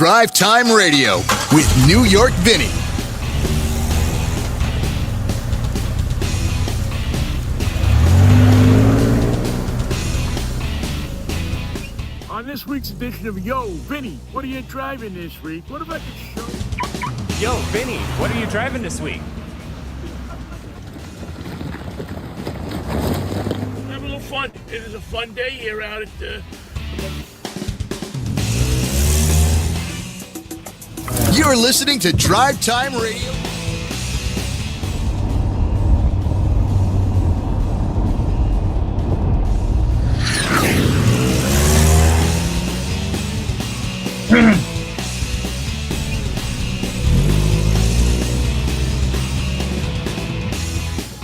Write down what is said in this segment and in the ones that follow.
Drivetime Radio with New York Vinnie. On this week's edition of Yo, Vinnie, what are you driving this week? What about the show? Yo, Vinnie, what are you driving this week? Have a little fun. It is a fun day here out at the... You're listening to Drivetime Radio.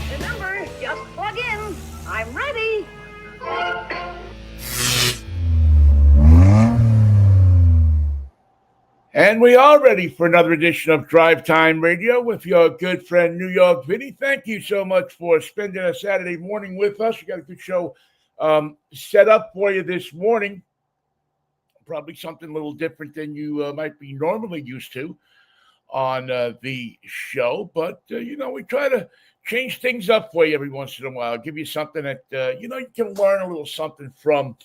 Remember, just plug in. I'm ready. And we are ready for another edition of Drive Time Radio with your good friend, New York Vinnie. Thank you so much for spending a Saturday morning with us. We got a good show set up for you this morning. Probably something a little different than you might be normally used to on the show. But, we try to change things up for you every once in a while. Give you something that, you can learn a little something from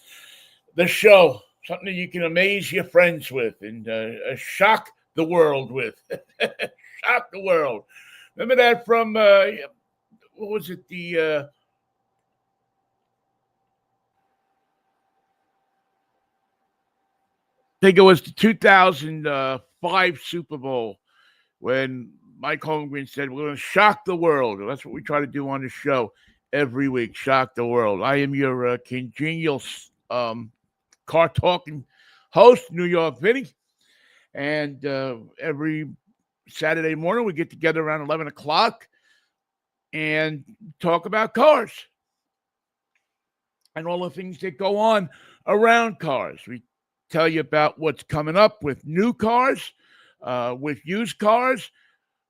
the show. Something that you can amaze your friends with and shock the world with. Shock the world. Remember that from, what was it, I think it was the 2005 Super Bowl when Mike Holmgren said, we're going to shock the world. And that's what we try to do on the show every week, shock the world. I am your congenial car talking host, New York Vinnie. And every Saturday morning we get together around 11 o'clock and talk about cars and all the things that go on around cars. We tell you about what's coming up with new cars, with used cars.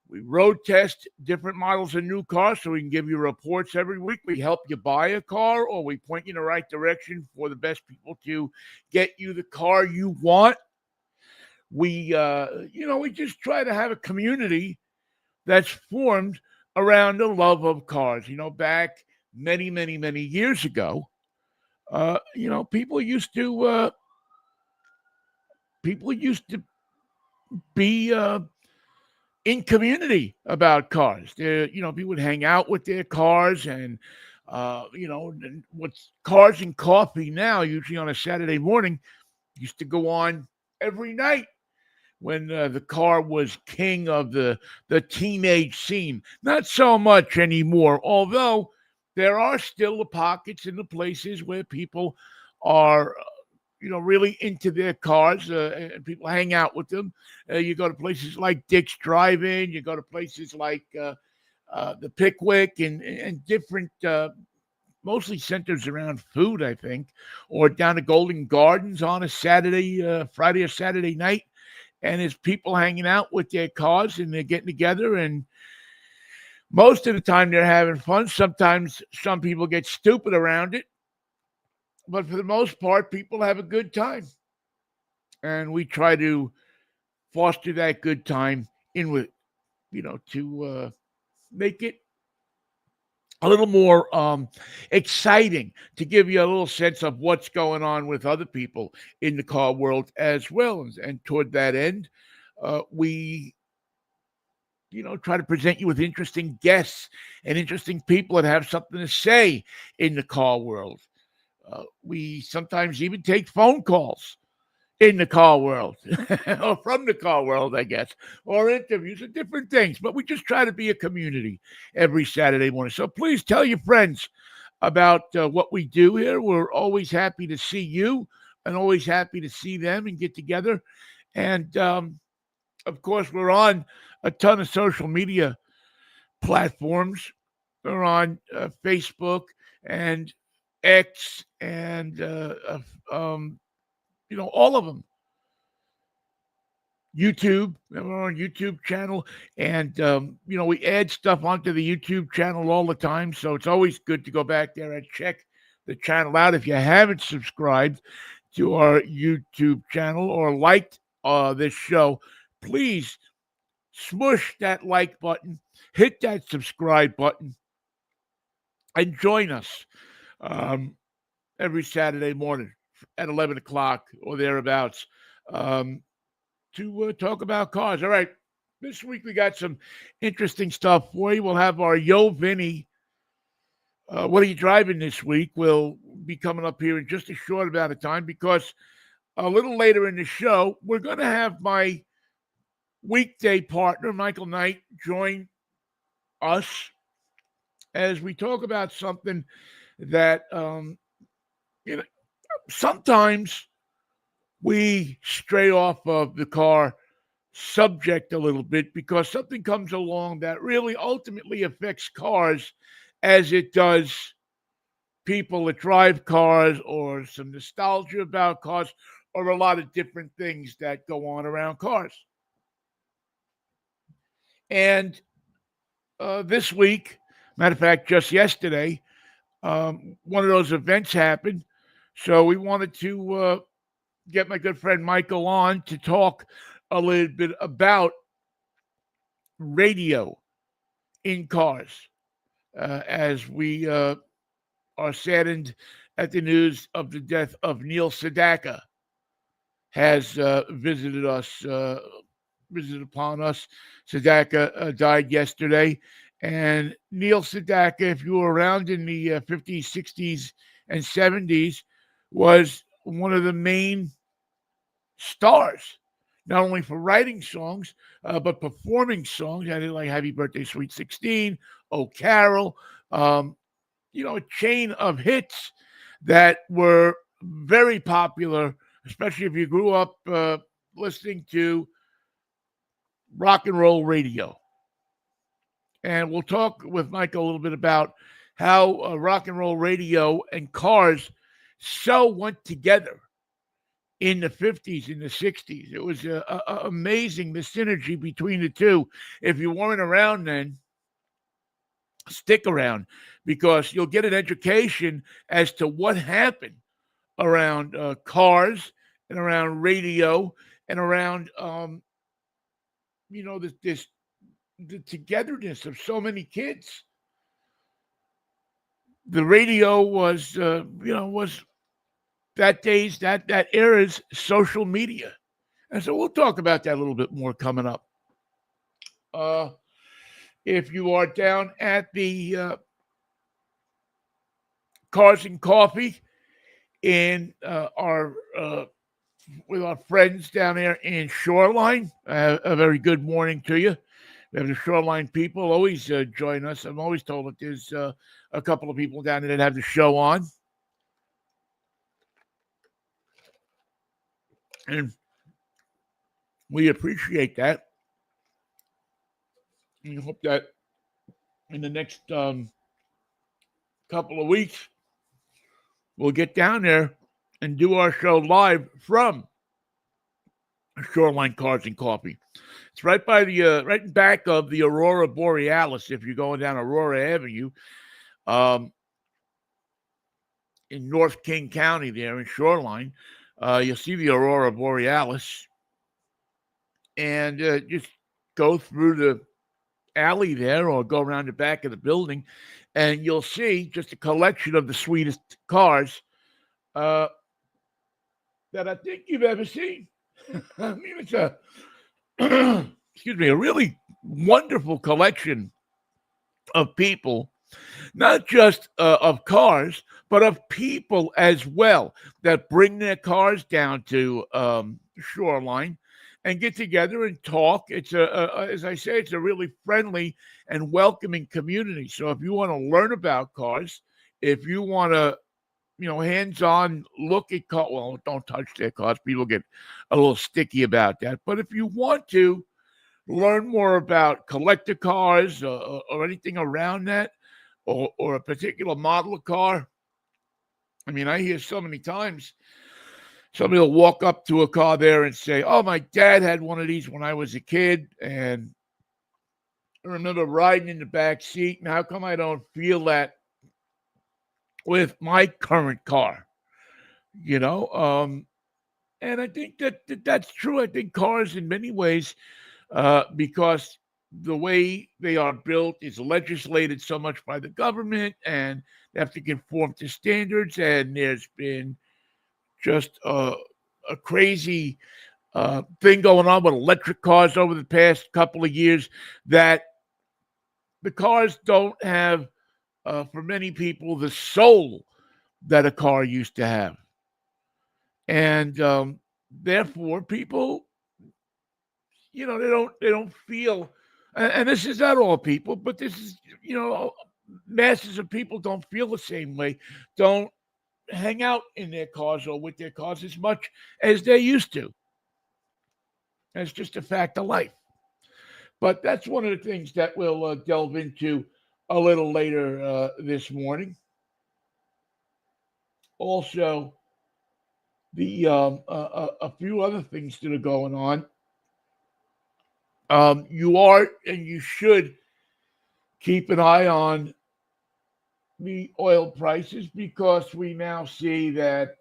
We road test different models of new cars so we can give you reports every week. We help you buy a car, or we point you in the right direction for the best people to get you the car you want. We, we just try to have a community that's formed around the love of cars. Back many, many, many years ago, people used to be in community about cars. People would hang out with their cars and, what's cars and coffee now, usually on a Saturday morning, used to go on every night when the car was king of the teenage scene. Not so much anymore, although there are still the pockets and the places where people are really into their cars, and people hang out with them. You go to places like Dick's Drive-In, you go to places like the Pickwick and different, mostly centers around food, I think, or down to Golden Gardens on a Friday or Saturday night. And there's people hanging out with their cars and they're getting together, and most of the time they're having fun. Sometimes some people get stupid around it. But for the most part, people have a good time. And we try to foster that good time to make it a little more exciting, to give you a little sense of what's going on with other people in the car world as well. And toward that end, we try to present you with interesting guests and interesting people that have something to say in the car world. We sometimes even take phone calls in the car world or from the car world, I guess, or interviews and different things. But we just try to be a community every Saturday morning. So please tell your friends about what we do here. We're always happy to see you and always happy to see them and get together. And, of course, we're on a ton of social media platforms. We're on Facebook and X and all of them. YouTube, we're on YouTube channel, and we add stuff onto the YouTube channel all the time, so it's always good to go back there and check the channel out. If you haven't subscribed to our YouTube channel or liked this show, please smush that like button, hit that subscribe button, and join us every Saturday morning at 11 o'clock or thereabouts to talk about cars. All right. This week we got some interesting stuff for you. We'll have our Yo Vinnie. What are you driving this week? Will be coming up here in just a short amount of time because a little later in the show, we're going to have my weekday partner, Michael Knight, join us as we talk about something that, sometimes we stray off of the car subject a little bit because something comes along that really ultimately affects cars as it does people that drive cars, or some nostalgia about cars, or a lot of different things that go on around cars. And this week, matter of fact, just yesterday, one of those events happened. So we wanted to get my good friend Michael on to talk a little bit about radio in cars as we are saddened at the news of the death of Neil Sedaka has visited upon us. Sedaka died yesterday. And Neil Sedaka, if you were around in the 50s, 60s, and 70s, was one of the main stars, not only for writing songs, but performing songs. I did like Happy Birthday, Sweet 16, Oh Carol, a chain of hits that were very popular, especially if you grew up listening to rock and roll radio. And we'll talk with Michael a little bit about how rock and roll radio and cars so went together in the 50s, in the 60s. It was amazing, the synergy between the two. If you weren't around then, stick around because you'll get an education as to what happened around cars and around radio and around, the togetherness of so many kids. The radio was that era's social media. And so we'll talk about that a little bit more coming up. If you are down at the Cars and Coffee in with our friends down there in Shoreline, a very good morning to you. We have the Shoreline people always join us. I'm always told that there's a couple of people down there that have the show on. And we appreciate that. We hope that in the next couple of weeks, we'll get down there and do our show live from Shoreline Cars and Coffee. It's right by the right in back of the Aurora Borealis. If you're going down Aurora Avenue, in North King County, there in Shoreline, you'll see the Aurora Borealis, and just go through the alley there, or go around the back of the building, and you'll see just a collection of the sweetest cars that I think you've ever seen. I mean, it's a a really wonderful collection of people, not just of cars, but of people as well that bring their cars down to Shoreline and get together and talk. It's as I say, it's a really friendly and welcoming community. So if you want to learn about cars, if you want to, hands-on look at cars, well, don't touch their cars. People get a little sticky about that. But if you want to learn more about collector cars or anything around that, or a particular model of car, I mean, I hear so many times somebody will walk up to a car there and say, "Oh, my dad had one of these when I was a kid, and I remember riding in the back seat, and how come I don't feel that with my current car?" And I think that's true. I think cars, in many ways, because the way they are built is legislated so much by the government, and they have to conform to standards. And there's been just a crazy thing going on with electric cars over the past couple of years that the cars don't have, for many people, the soul that a car used to have. And therefore, people, they don't feel, and this is not all people, but this is, masses of people don't feel the same way, don't hang out in their cars or with their cars as much as they used to. That's just a fact of life. But that's one of the things that we'll delve into a little later this morning. Also, the a few other things that are going on. You are and you should keep an eye on the oil prices because we now see that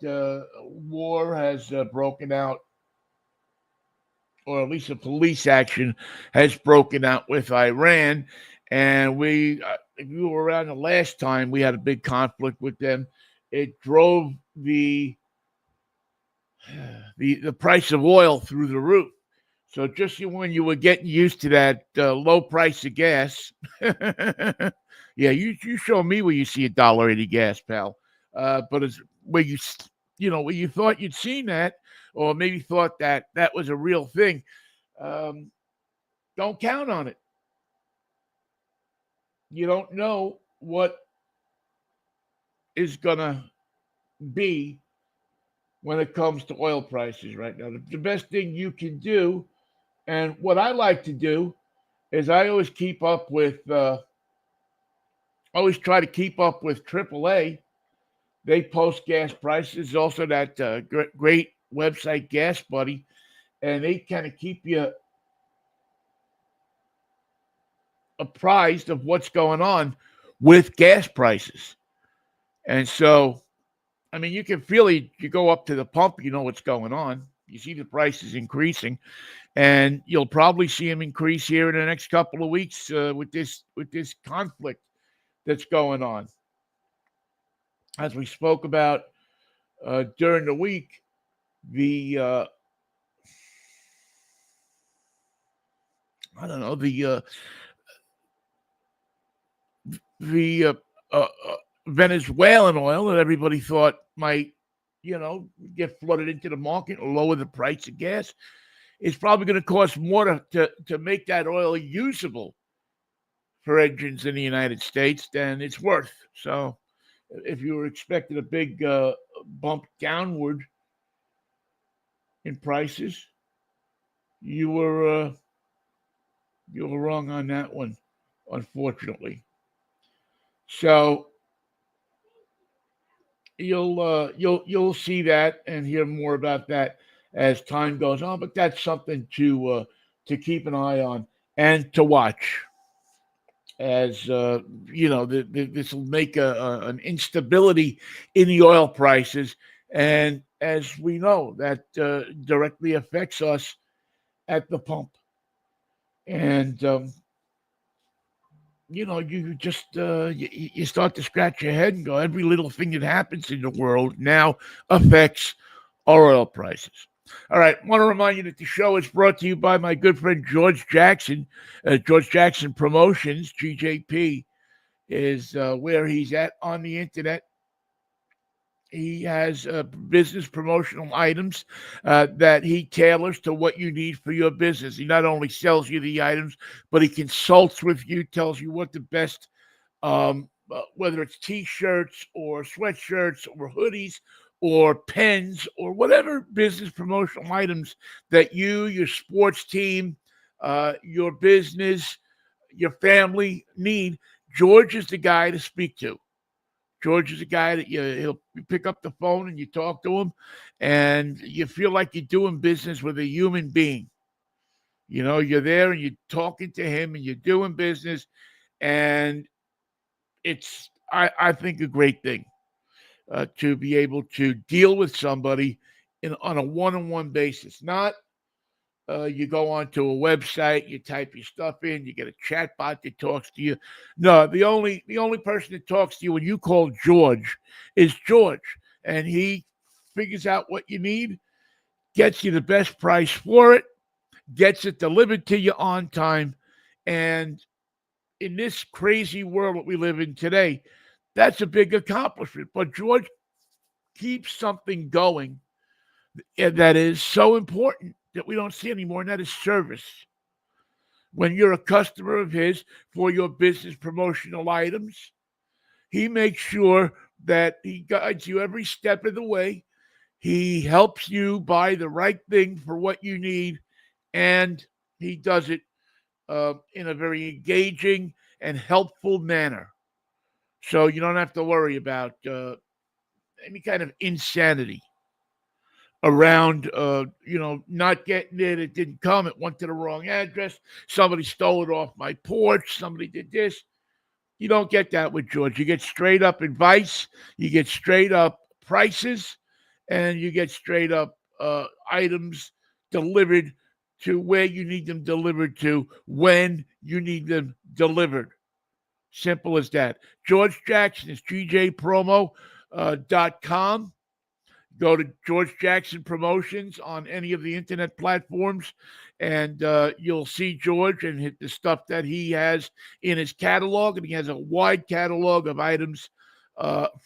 war has broken out, or at least a police action has broken out with Iran. And if you were around the last time we had a big conflict with them, it drove the price of oil through the roof. So just when you were getting used to that low price of gas, yeah, you show me where you see $1.80 gas, pal. But it's where where you thought you'd seen that, or maybe thought that was a real thing. Don't count on it. You don't know what is gonna be when it comes to oil prices right now. The best thing you can do, and what I like to do, is I always always try to keep up with AAA. They post gas prices. Also, that great website, Gas Buddy, and they kind of keep you apprised of what's going on with gas prices. And so, I mean, you can feel it. You go up to the pump, you know what's going on. You see the prices increasing, and you'll probably see them increase here in the next couple of weeks with this conflict that's going on. As we spoke about during the week, the I don't know the Venezuelan oil that everybody thought might, get flooded into the market or lower the price of gas. It's probably going to cost more to make that oil usable for engines in the United States than it's worth. So if you were expecting a big bump downward in prices, you were wrong on that one, unfortunately. So you'll see that and hear more about that as time goes on. But that's something to keep an eye on and to watch. As this will make an instability in the oil prices, and as we know, that directly affects us at the pump. And you just you start to scratch your head and go, every little thing that happens in the world now affects our oil prices. All right, I want to remind you that the show is brought to you by my good friend George Jackson. George Jackson Promotions, GJP, is where he's at on the internet. He has business promotional items that he tailors to what you need for your business. He not only sells you the items, but he consults with you, tells you what the best, whether it's T-shirts or sweatshirts or hoodies or pens or whatever business promotional items that you, your sports team, your business, your family need. George is the guy to speak to. George is a guy that he'll pick up the phone and you talk to him, and you feel like you're doing business with a human being. You're there and you're talking to him and you're doing business, and it's I think a great thing to be able to deal with somebody on a one-on-one basis. Not you go onto a website, you type your stuff in, you get a chat bot that talks to you. No, the only person that talks to you when you call George is George, and he figures out what you need, gets you the best price for it, gets it delivered to you on time, and in this crazy world that we live in today, that's a big accomplishment. But George keeps something going that is so important that we don't see anymore, and that is service. When you're a customer of his for your business promotional items, he makes sure that he guides you every step of the way. He helps you buy the right thing for what you need, and he does it in a very engaging and helpful manner. So you don't have to worry about any kind of insanity around, not getting it. It didn't come. It went to the wrong address. Somebody stole it off my porch. Somebody did this. You don't get that with George. You get straight up advice. You get straight up prices, and you get straight up items delivered to where you need them delivered to when you need them delivered. Simple as that. George Jackson is GJPromo.com. Go to George Jackson Promotions on any of the internet platforms, and you'll see George and hit the stuff that he has in his catalog. And he has a wide catalog of items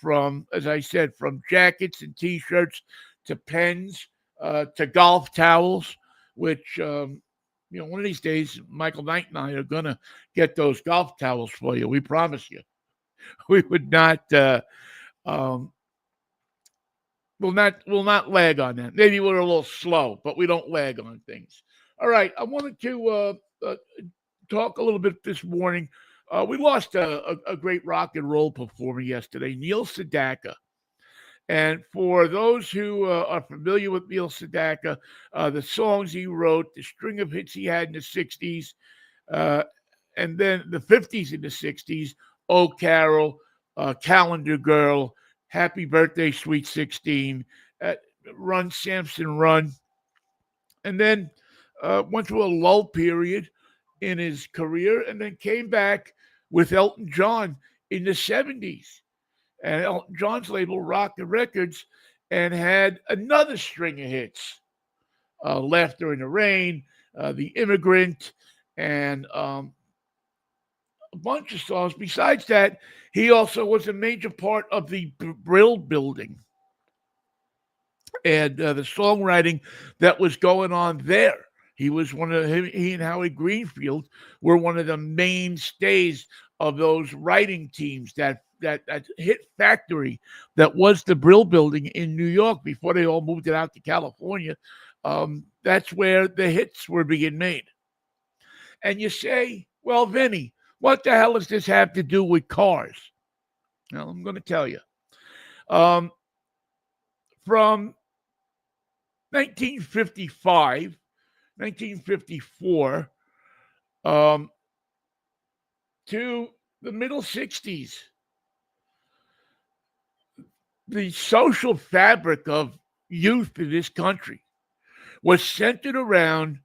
from, as I said, from jackets and T-shirts to pens to golf towels, which, one of these days, Michael Knight and I are going to get those golf towels for you. We promise you. We would not... We'll not lag on that. Maybe we're a little slow, but we don't lag on things. All right, I wanted to talk a little bit this morning. We lost a great rock and roll performer yesterday, Neil Sedaka. And for those who are familiar with Neil Sedaka, the songs he wrote, the string of hits he had in the 60s, and then the 50s and the 60s, Oh Carol, Calendar Girl, Happy Birthday, Sweet 16, Run, Samson, Run. And then went through a lull period in his career and then came back with Elton John in the 70s. And Elton John's label, Rock the Records, and had another string of hits. Laughter in the Rain, The Immigrant, and a bunch of songs. Besides that, he also was a major part of the Brill Building and the songwriting that was going on there. He was he and Howie Greenfield were one of the mainstays of those writing teams, that hit factory that was the Brill Building in New York before they all moved it out to California. That's where the hits were being made. And you say, well, Vinnie, what the hell does this have to do with cars? Well, I'm going to tell you. From 1955, 1954, to the middle 60s, the social fabric of youth in this country was centered around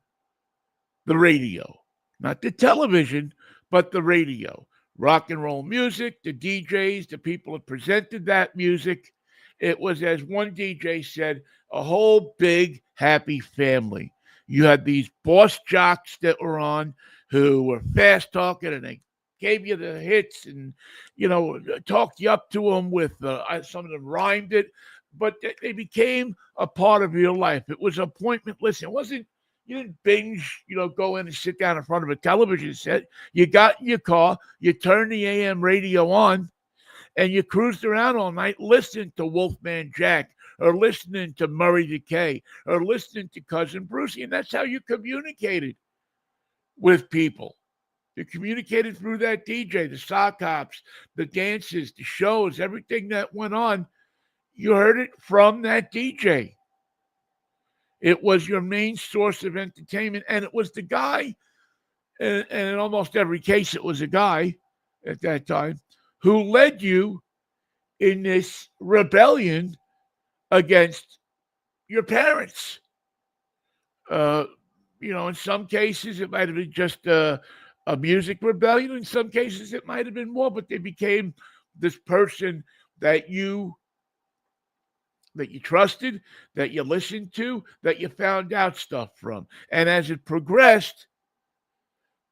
the radio, not the television, but the radio. Rock and roll music, the DJs, the people that presented that music. It was, as one DJ said, a whole big happy family. You had these boss jocks that were on who were fast talking, and they gave you the hits and, talked you up to them with, some of them rhymed it, but they became a part of your life. It was appointment listening. It wasn't, you didn't binge, go in and sit down in front of a television set. You got in your car, you turned the AM radio on, and you cruised around all night listening to Wolfman Jack, or listening to Murray Decay, or listening to Cousin Brucey. And that's how you communicated with people. You communicated through that DJ, the sock hops, the dances, the shows, everything that went on. You heard it from that DJ. It was your main source of entertainment, and it was the guy, and in almost every case it was a guy at that time, who led you in this rebellion against, your parents. In some cases, it might have been just a music rebellion. In some cases, it might have been more, but they became this person that you trusted, that you listened to, that you found out stuff from. And as it progressed,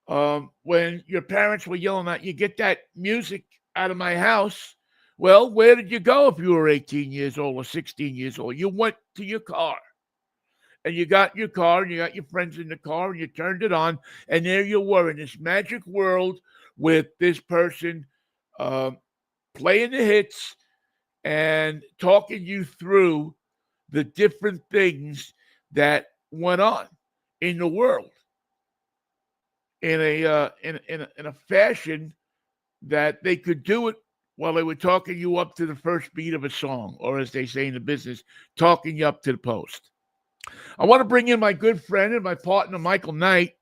when your parents were yelling at you, get that music out of my house. Well, where did you go if you were 18 years old or 16 years old? You went to your car. And you got your car and you got your friends in the car and you turned it on. And there you were in this magic world with this person playing the hits and talking you through the different things that went on in the world in a fashion that they could do it while they were talking you up to the first beat of a song, or as they say in the business, talking you up to the post. I want to bring in my good friend and my partner, Michael Knight,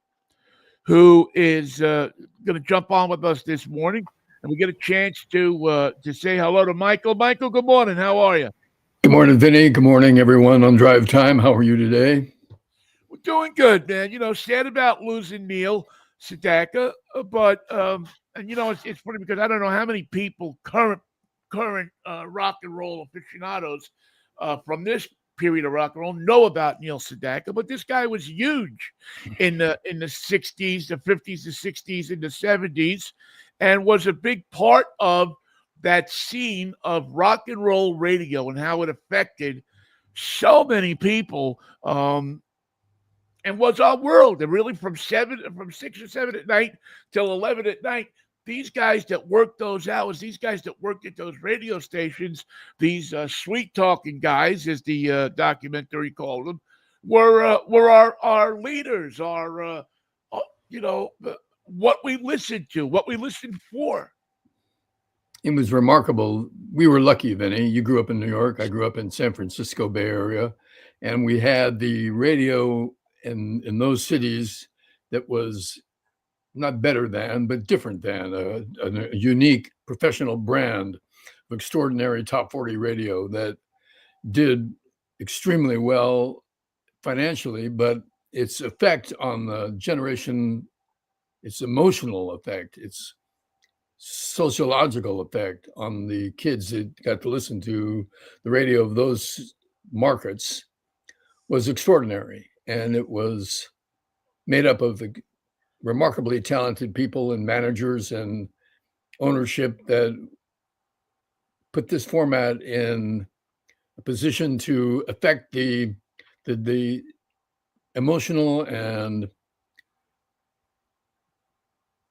who is going to jump on with us this morning. And we get a chance to say hello to Michael. Michael, good morning. How are you? Good morning, Vinnie. Good morning, everyone on Drive Time. How are you today? We're doing good, man. Sad about losing Neil Sedaka, but it's funny because I don't know how many people, current rock and roll aficionados from this period of rock and roll know about Neil Sedaka, but this guy was huge in the 60s, the 50s, the 60s, and the 70s, and was a big part of that scene of rock and roll radio and how it affected so many people, and was our world. And really from 6 or 7 at night till 11 at night, these guys that worked those hours, these guys that worked at those radio stations, these sweet-talking guys, as the documentary called them, were our leaders, what we listened to, what we listened for. It was remarkable. We were lucky, Vinny. You grew up in New York. I grew up in San Francisco Bay Area. And we had the radio in those cities that was not better than, but different than a unique professional brand of extraordinary top 40 radio that did extremely well financially, but its effect on the generation, its emotional effect, its sociological effect on the kids that got to listen to the radio of those markets was extraordinary. And it was made up of the remarkably talented people and managers and ownership that put this format in a position to affect the emotional and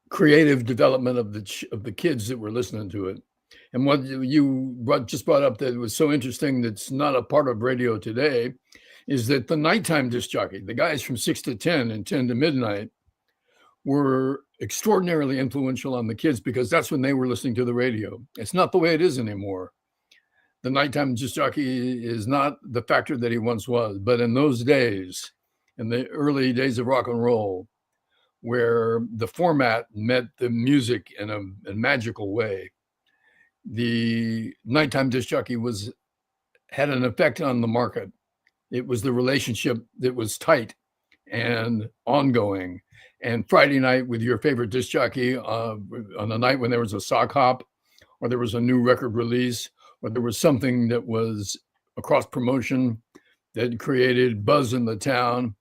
creative development of the kids that were listening to it. And what you just brought up that was so interesting, that's not a part of radio today, is that the nighttime disc jockey, the guys from 6 to 10 and 10 to midnight, were extraordinarily influential on the kids because that's when they were listening to the radio. It's not the way it is anymore. The nighttime disc jockey is not the factor that he once was. But in those days, in the early days of rock and roll, where the format met the music in a magical way, the nighttime disc jockey had an effect on the market. It was the relationship that was tight and ongoing. And Friday night with your favorite disc jockey on the night when there was a sock hop, or there was a new record release, or there was something that was a cross promotion that created buzz in the town.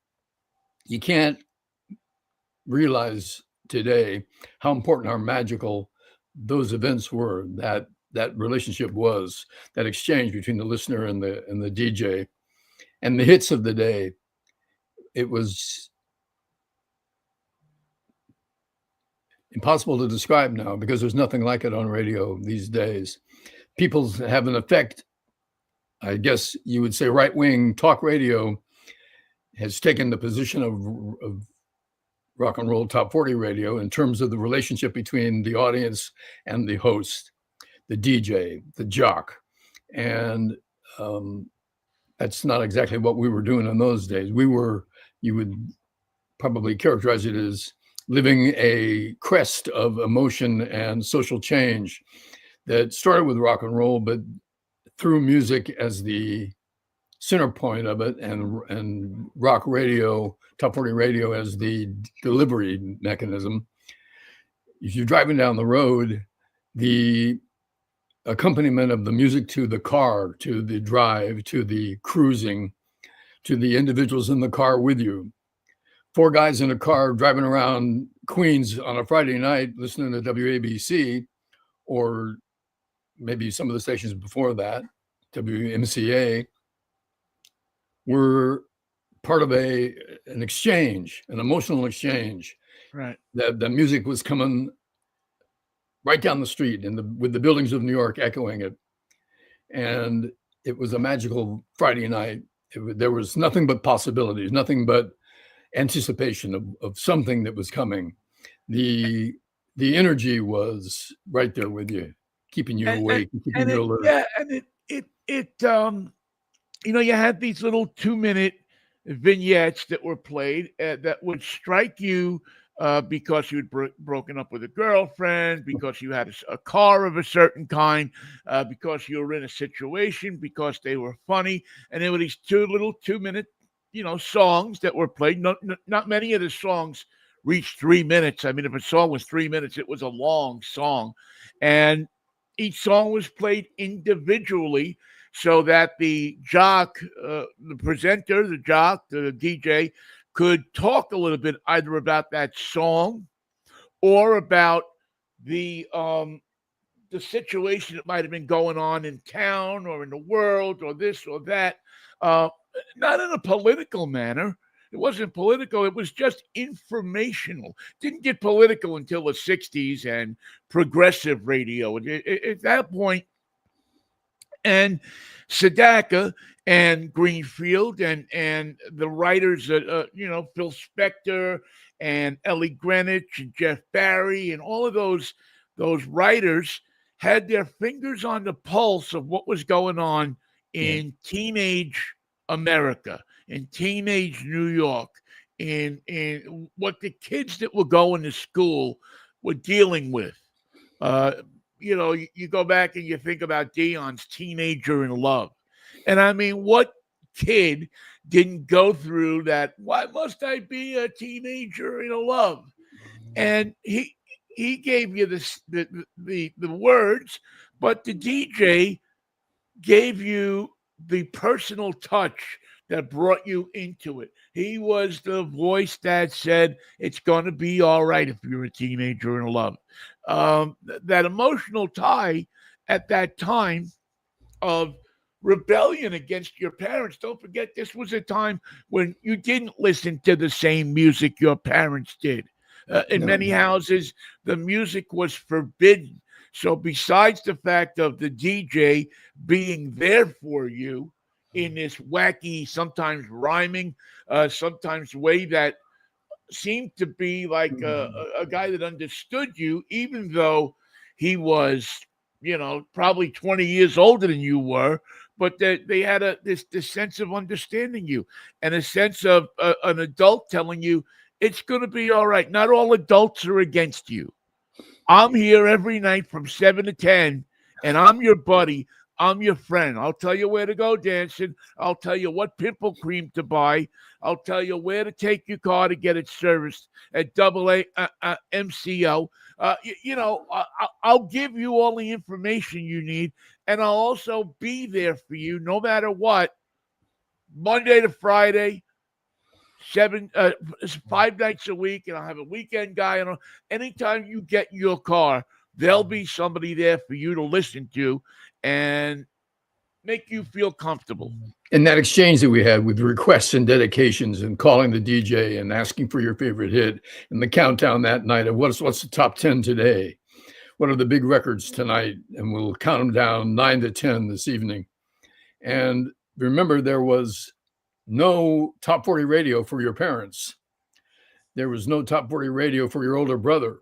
You can't realize today how important, how magical those events were, that relationship was, that exchange between the listener and the DJ, and the hits of the day. It was impossible to describe now because there's nothing like it on radio these days. People have an effect. I guess you would say right-wing talk radio has taken the position of rock and roll top 40 radio in terms of the relationship between the audience and the host, the DJ, the jock. And that's not exactly what we were doing in those days. You would probably characterize it as living a crest of emotion and social change that started with rock and roll, but through music as the center point of it, and rock radio, top 40 radio as the delivery mechanism. If you're driving down the road, the accompaniment of the music to the car, to the drive, to the cruising, to the individuals in the car with you. 4 guys in a car driving around Queens on a Friday night listening to WABC, or maybe some of the stations before that, WMCA, were part of an exchange, an emotional exchange. Right. The music was coming right down the street, with the buildings of New York echoing it. And it was a magical Friday night. There was nothing but possibilities, nothing but anticipation of something that was coming. The energy was right there with you, keeping you awake, keeping you alert. Yeah, and you had these little 2-minute vignettes that were played that would strike you because you'd broken up with a girlfriend, because you had a car of a certain kind, because you were in a situation, because they were funny. And there were these 2-minute, songs that were played. Not many of the songs reached 3 minutes. I mean, if a song was 3 minutes, it was a long song. And each song was played individually so that the jock, the presenter, the jock, the DJ, could talk a little bit either about that song or about the situation that might have been going on in town or in the world or this or that. Not in a political manner. It wasn't political. It was just informational. Didn't get political until the 60s and progressive radio. At that point, and Sedaka and Greenfield and the writers, Phil Spector and Ellie Greenwich and Jeff Barry and all of those writers had their fingers on the pulse of what was going on in teenage America, in teenage New York, in what the kids that were going to school were dealing with. You go back and you think about Dion's Teenager in Love. And I mean, what kid didn't go through that? Why must I be a teenager in love? And he gave you the words, but the DJ gave you the personal touch that brought you into it. He was the voice that said, it's going to be all right if you're a teenager in love. That emotional tie at that time of rebellion against your parents. Don't forget, this was a time when you didn't listen to the same music your parents did. In many houses, the music was forbidden. So besides the fact of the DJ being there for you in this wacky, sometimes rhyming, sometimes way that seemed to be like a guy that understood you, even though he was, probably 20 years older than you were, but they had this sense of understanding you and a sense of an adult telling you it's going to be all right. Not all adults are against you. I'm here every night from 7 to 10, and I'm your buddy. I'm your friend. I'll tell you where to go dancing. I'll tell you what pimple cream to buy. I'll tell you where to take your car to get it serviced at MCO. I'll give you all the information you need, and I'll also be there for you no matter what, Monday to Friday, 5 nights a week, and I'll have a weekend guy. And anytime you get in your car, there'll be somebody there for you to listen to and make you feel comfortable. And that exchange that we had with requests and dedications and calling the DJ and asking for your favorite hit and the countdown that night of what's the top 10 today? What are the big records tonight? And we'll count them down 9 to 10 this evening. And remember, there was no top 40 radio for your parents. There was no top 40 radio for your older brother.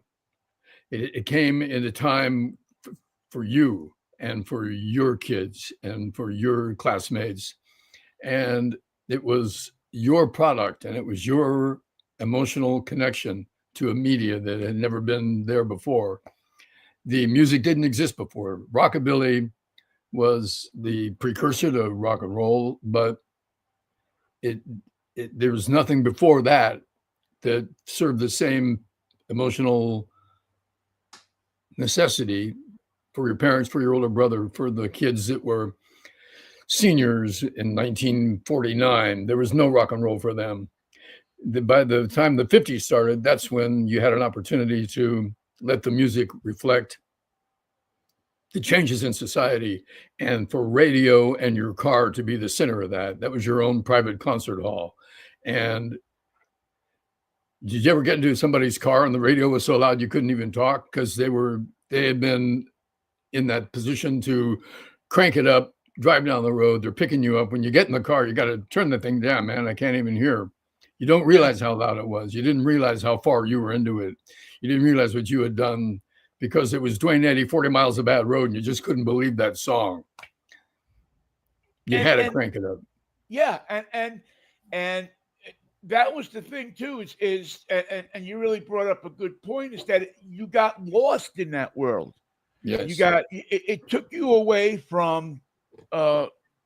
It came in a time for you and for your kids and for your classmates. And it was your product, and it was your emotional connection to a media that had never been there before. The music didn't exist before. Rockabilly was the precursor to rock and roll, but there was nothing before that that served the same emotional necessity for your parents, for your older brother, for the kids that were seniors in 1949. There was no rock and roll for them. By the time the 50s started, that's when you had an opportunity to let the music reflect the changes in society, and for radio and your car to be the center of that. That was your own private concert hall. And did you ever get into somebody's car and the radio was so loud you couldn't even talk because they had been in that position to crank it up, drive down the road, they're picking you up. When you get in the car, you got to turn the thing down, man. I can't even hear. You don't realize how loud it was. You didn't realize how far you were into it. You didn't realize what you had done because it was Dwayne Eddy, 40 miles of bad road, and you just couldn't believe that song. You had to crank it up. Yeah, and that was the thing too. And you really brought up a good point. Is that you got lost in that world. Yes, you got it took you away from,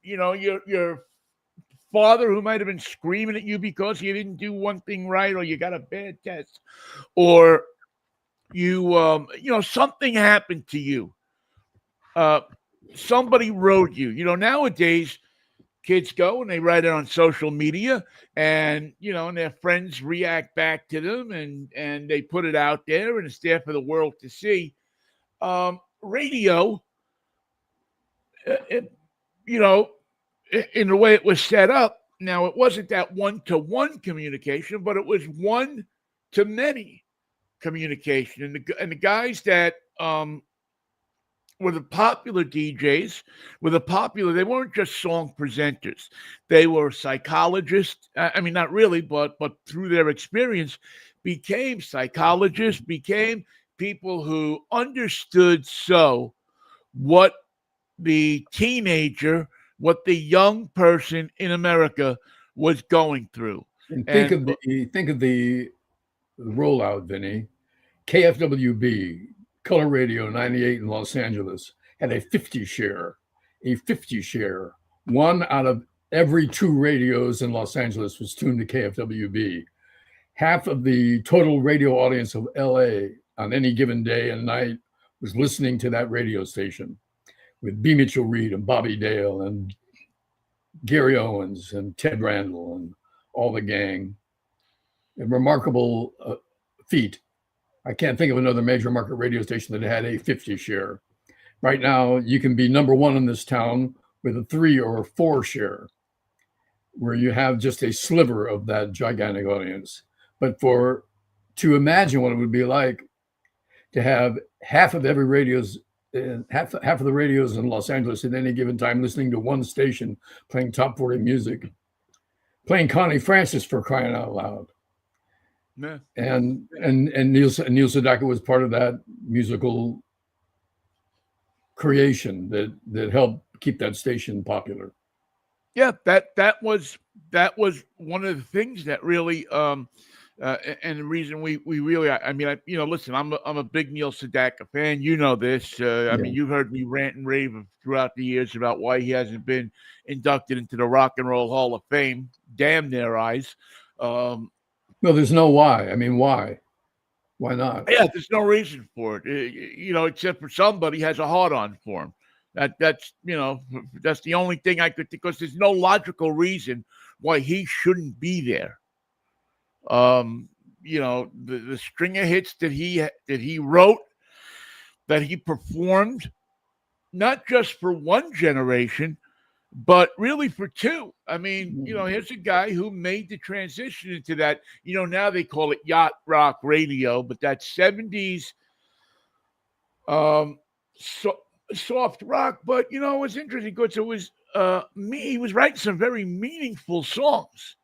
your father who might have been screaming at you because you didn't do one thing right, or you got a bad test, or you something happened to you. Somebody wrote you. Nowadays kids go and they write it on social media, and and their friends react back to them, and they put it out there, and it's there for the world to see. Radio, in the way it was set up, now it wasn't that one-to-one communication, but it was one-to-many communication. And the guys that were the popular DJs, they weren't just song presenters. They were psychologists. I mean, not really, but through their experience, became psychologists, became people who understood what the teenager, what the young person in America was going through. And think of the rollout, Vinny. KFWB, Color Radio 98 in Los Angeles, had a 50 share. One out of every two radios in Los Angeles was tuned to KFWB. Half of the total radio audience of LA on any given day and night was listening to that radio station, with B. Mitchell Reed and Bobby Dale and Gary Owens and Ted Randall and all the gang. A remarkable feat. I can't think of another major market radio station that had a 50 share. Right now, you can be number one in this town with a 3 or 4 share, where you have just a sliver of that gigantic audience. But to imagine what it would be like to have half of the radios in Los Angeles at any given time listening to one station playing top 40 music, playing Connie Francis, for crying out loud. Yeah. And Neil Sedaka was part of that musical creation that helped keep that station popular. Yeah, that was one of the things that really and the reason we really, listen, I'm a big Neil Sedaka fan. You know this. I mean, you've heard me rant and rave throughout the years about why he hasn't been inducted into the Rock and Roll Hall of Fame. Damn their eyes. No, there's no why. I mean, why? Why not? Yeah, there's no reason for it. Except for somebody has a hard-on for him. That's the only thing I could think, because there's no logical reason why he shouldn't be there. The string of hits that he wrote, that he performed, not just for one generation, but really for two. I mean, here's a guy who made the transition into that. Now they call it yacht rock radio, but that 70s soft rock. But it was interesting because it was he was writing some very meaningful songs.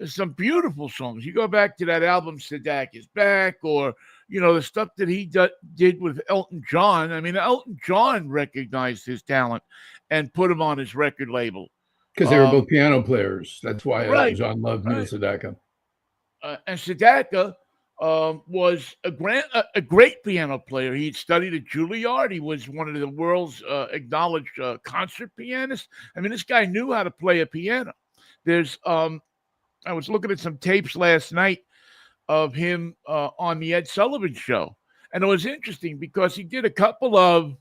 Some beautiful songs. You go back to that album, Sadak is Back, or, the stuff that he did with Elton John. I mean, Elton John recognized his talent and put him on his record label. Because they were both piano players. That's why Right, Elton John loved Neil Sedaka. And Sedaka was a great piano player. He'd studied at Juilliard. He was one of the world's acknowledged concert pianists. I mean, this guy knew how to play a piano. There's I was looking at some tapes last night of him on the Ed Sullivan Show, and it was interesting because he did a couple of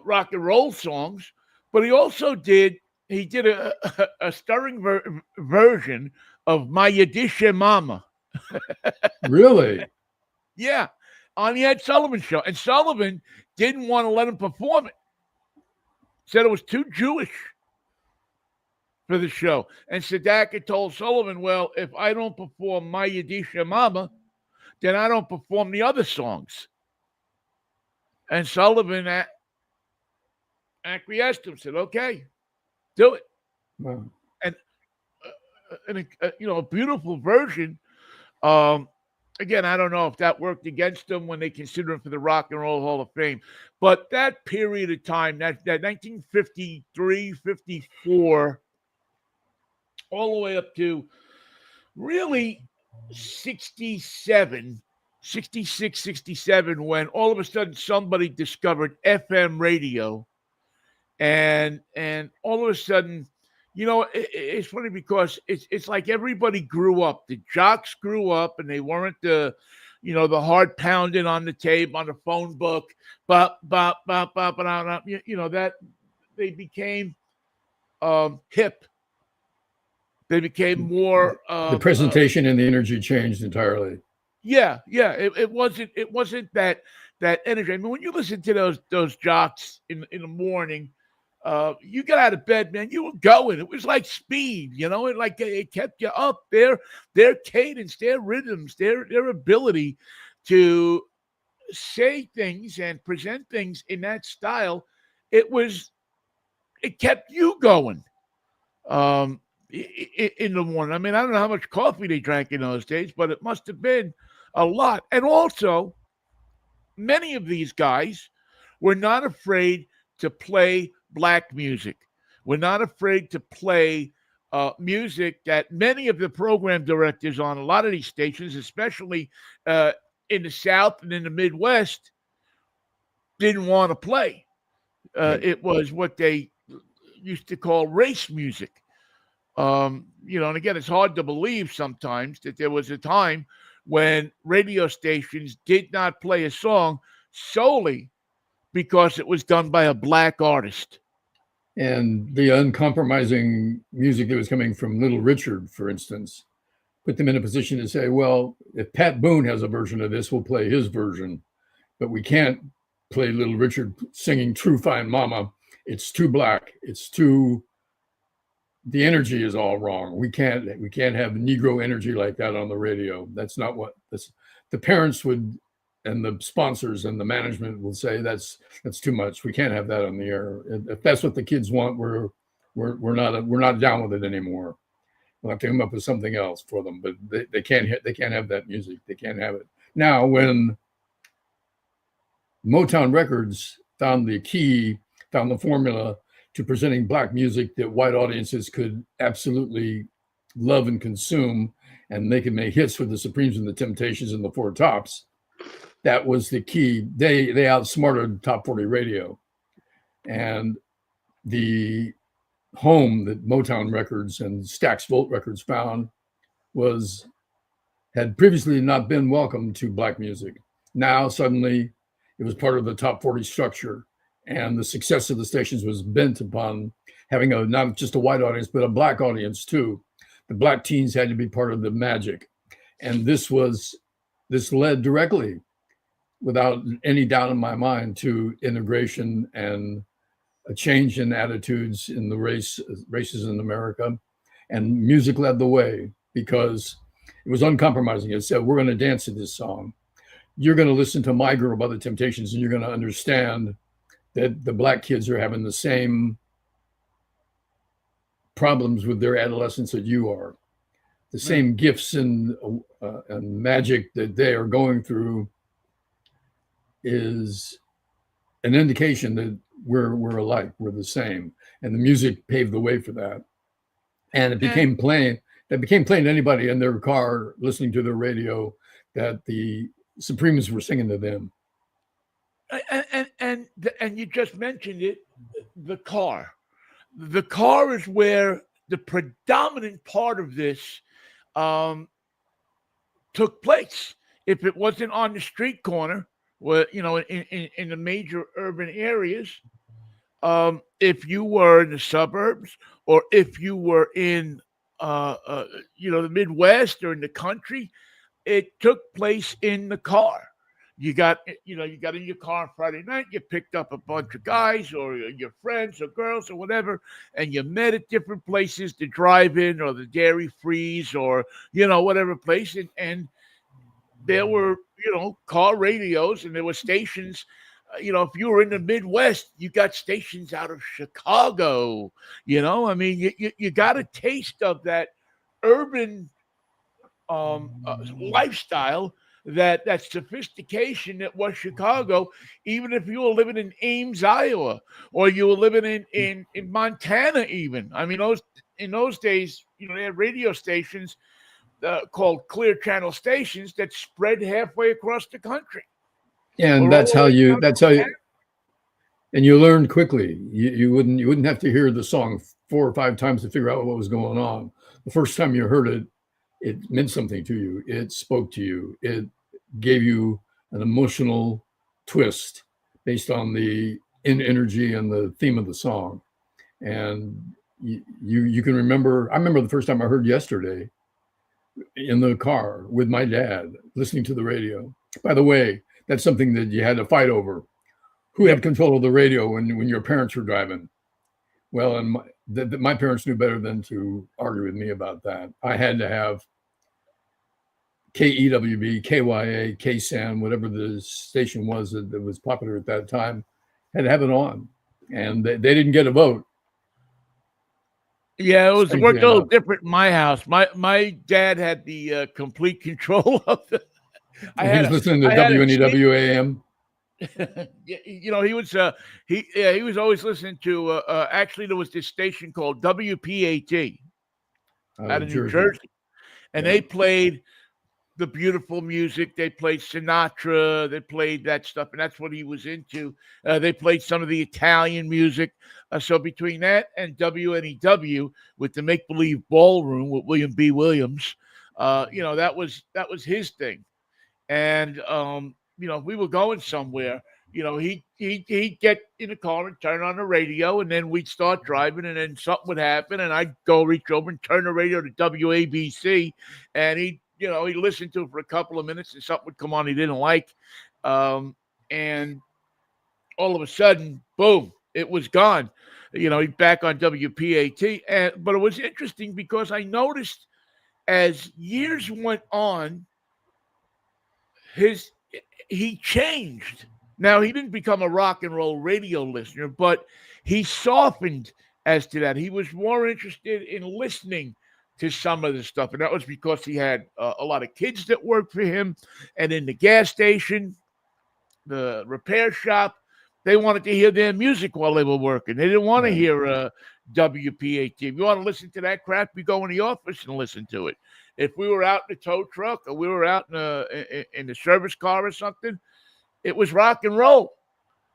rock and roll songs, but he did a stirring version of My Yiddish Mama. Really? Yeah, on the Ed Sullivan Show. And Sullivan didn't want to let him perform it. Said it was too Jewish for the show. And Sedaka told Sullivan, well, if I don't perform My Yiddish Mama, then I don't perform the other songs. And Sullivan acquiesced him, said, okay, do it. Wow. And a beautiful version. Again, I don't know if that worked against them when they considered him for the Rock and Roll Hall of Fame. But that period of time, that 1953, 54, all the way up to really 66, 67, when all of a sudden somebody discovered FM radio. And all of a sudden, it's funny because it's like everybody grew up. The jocks grew up, and they weren't the hard pounding on the tape, on the phone book, that they became hip. They became more. The presentation and the energy changed entirely. Yeah. It wasn't that energy. I mean, when you listen to those jocks in the morning. You got out of bed, man. You were going. It was like speed, it kept you up. Their cadence, their rhythms, their ability to say things and present things in that style, it kept you going. In the morning. I mean, I don't know how much coffee they drank in those days, but it must have been a lot. And also, many of these guys were not afraid to play Black music. We're not afraid to play music that many of the program directors on a lot of these stations, especially in the South and in the Midwest, didn't want to play. It was what they used to call race music. And again, it's hard to believe sometimes that there was a time when radio stations did not play a song solely because it was done by a Black artist. And the uncompromising music that was coming from Little Richard, for instance, put them in a position to say, well, if Pat Boone has a version of this, we'll play his version. But we can't play Little Richard singing True Fine Mama. It's too Black. The energy is all wrong. We can't have Negro energy like that on the radio. That's not what the parents would, and the sponsors and the management will say that's too much. We can't have that on the air. If that's what the kids want, we're not down with it anymore. We'll have to come up with something else for them. But they can't have that music. They can't have it. Now, when Motown Records found the formula to presenting Black music that white audiences could absolutely love and consume, and they could make hits with the Supremes and the Temptations and the Four Tops. That was the key. They outsmarted Top 40 radio. And the home that Motown Records and Stax Volt Records found had previously not been welcome to Black music. Now, suddenly, it was part of the Top 40 structure. And the success of the stations was bent upon having not just a white audience, but a Black audience too. The Black teens had to be part of the magic. And this led directly, without any doubt in my mind, to integration and a change in attitudes in the races in America. And music led the way because it was uncompromising. It said, we're going to dance to this song. You're going to listen to My Girl by the Temptations, and you're going to understand that the Black kids are having the same problems with their adolescence that you are. The same gifts and magic that they are going through is an indication that we're alike, we're the same. And the music paved the way for that. And it became plain. It became plain to anybody in their car listening to their radio that the Supremes were singing to them. And you just mentioned it, the car. The car is where the predominant part of this took place. If it wasn't on the street corner, where in the major urban areas, if you were in the suburbs or if you were in the Midwest or in the country, it took place in the car. You got in your car on Friday night, you picked up a bunch of guys or your friends or girls or whatever, and you met at different places, the drive-in or the dairy freeze or, whatever place. And there were, car radios and there were stations. If you were in the Midwest, you got stations out of Chicago. I mean, you got a taste of that urban lifestyle, that sophistication that was Chicago. Even if you were living in Ames, Iowa, or you were living in Montana, even. I mean, in those days, they had radio stations called clear channel stations that spread halfway across the country. And and you learned quickly. You wouldn't have to hear the song 4 or 5 times to figure out what was going on. The first time you heard it, it meant something to you. It spoke to you. It gave you an emotional twist based on the energy and the theme of the song. And you can remember. I remember the first time I heard Yesterday in the car with my dad, listening to the radio. By the way, that's something that you had to fight over. Who had control of the radio when your parents were driving? Well, and my parents knew better than to argue with me about that. I had to have KEWB, KYA, KSAN, whatever the station was that was popular at that time, had to have it on. And they didn't get a vote. Yeah, it worked a little different in my house. My dad had the complete control of the. He was listening to WNEW AM. He was always listening to. Actually, there was this station called WPAT out of New Jersey, and they played the beautiful music. They played Sinatra. They played that stuff, and that's what he was into. They played some of the Italian music. So between that and WNEW with the Make Believe Ballroom with William B. Williams, that was his thing. And we were going somewhere. He'd get in the car and turn on the radio, and then we'd start driving, and then something would happen, and I'd go reach over and turn the radio to WABC, and he'd listen to it for a couple of minutes, and something would come on he didn't like, and all of a sudden, boom, it was gone. He's back on WPAT, but it was interesting because I noticed as years went on, he changed. Now, he didn't become a rock and roll radio listener, but he softened as to that. He was more interested in listening to some of the stuff, and that was because he had a lot of kids that worked for him, and in the gas station, the repair shop, they wanted to hear their music while they were working. They didn't want to hear WPAT. If you want to listen to that crap, you go in the office and listen to it. If we were out in the tow truck or we were out in the service car or something, it was rock and roll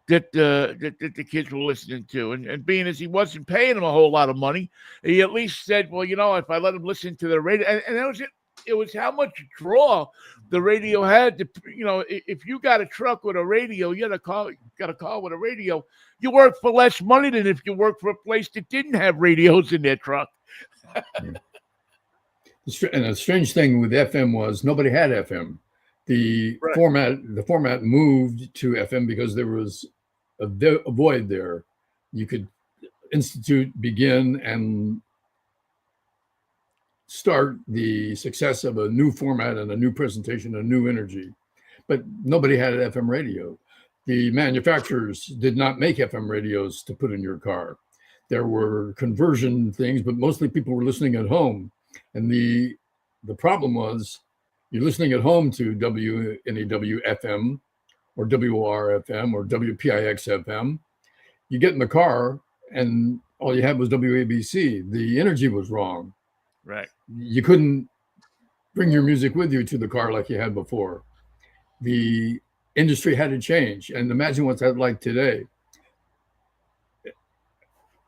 that the kids were listening to. And being as he wasn't paying them a whole lot of money, he at least said, well, if I let them listen to the radio, and that was it. It was how much draw the radio had. If you got a truck with a radio, you got a car with a radio, you work for less money than if you work for a place that didn't have radios in their truck. And the strange thing with FM was nobody had FM. The format moved to FM because there was a void there. You could begin and start the success of a new format and a new presentation, a new energy. But nobody had an FM radio. The manufacturers did not make FM radios to put in your car. There were conversion things, but mostly people were listening at home. And the problem was you're listening at home to WNEW FM or WOR FM or WPIX FM. You get in the car and all you had was WABC. The energy was wrong. Right. You couldn't bring your music with you to the car like you had before. The industry had to change. And imagine what's that like today.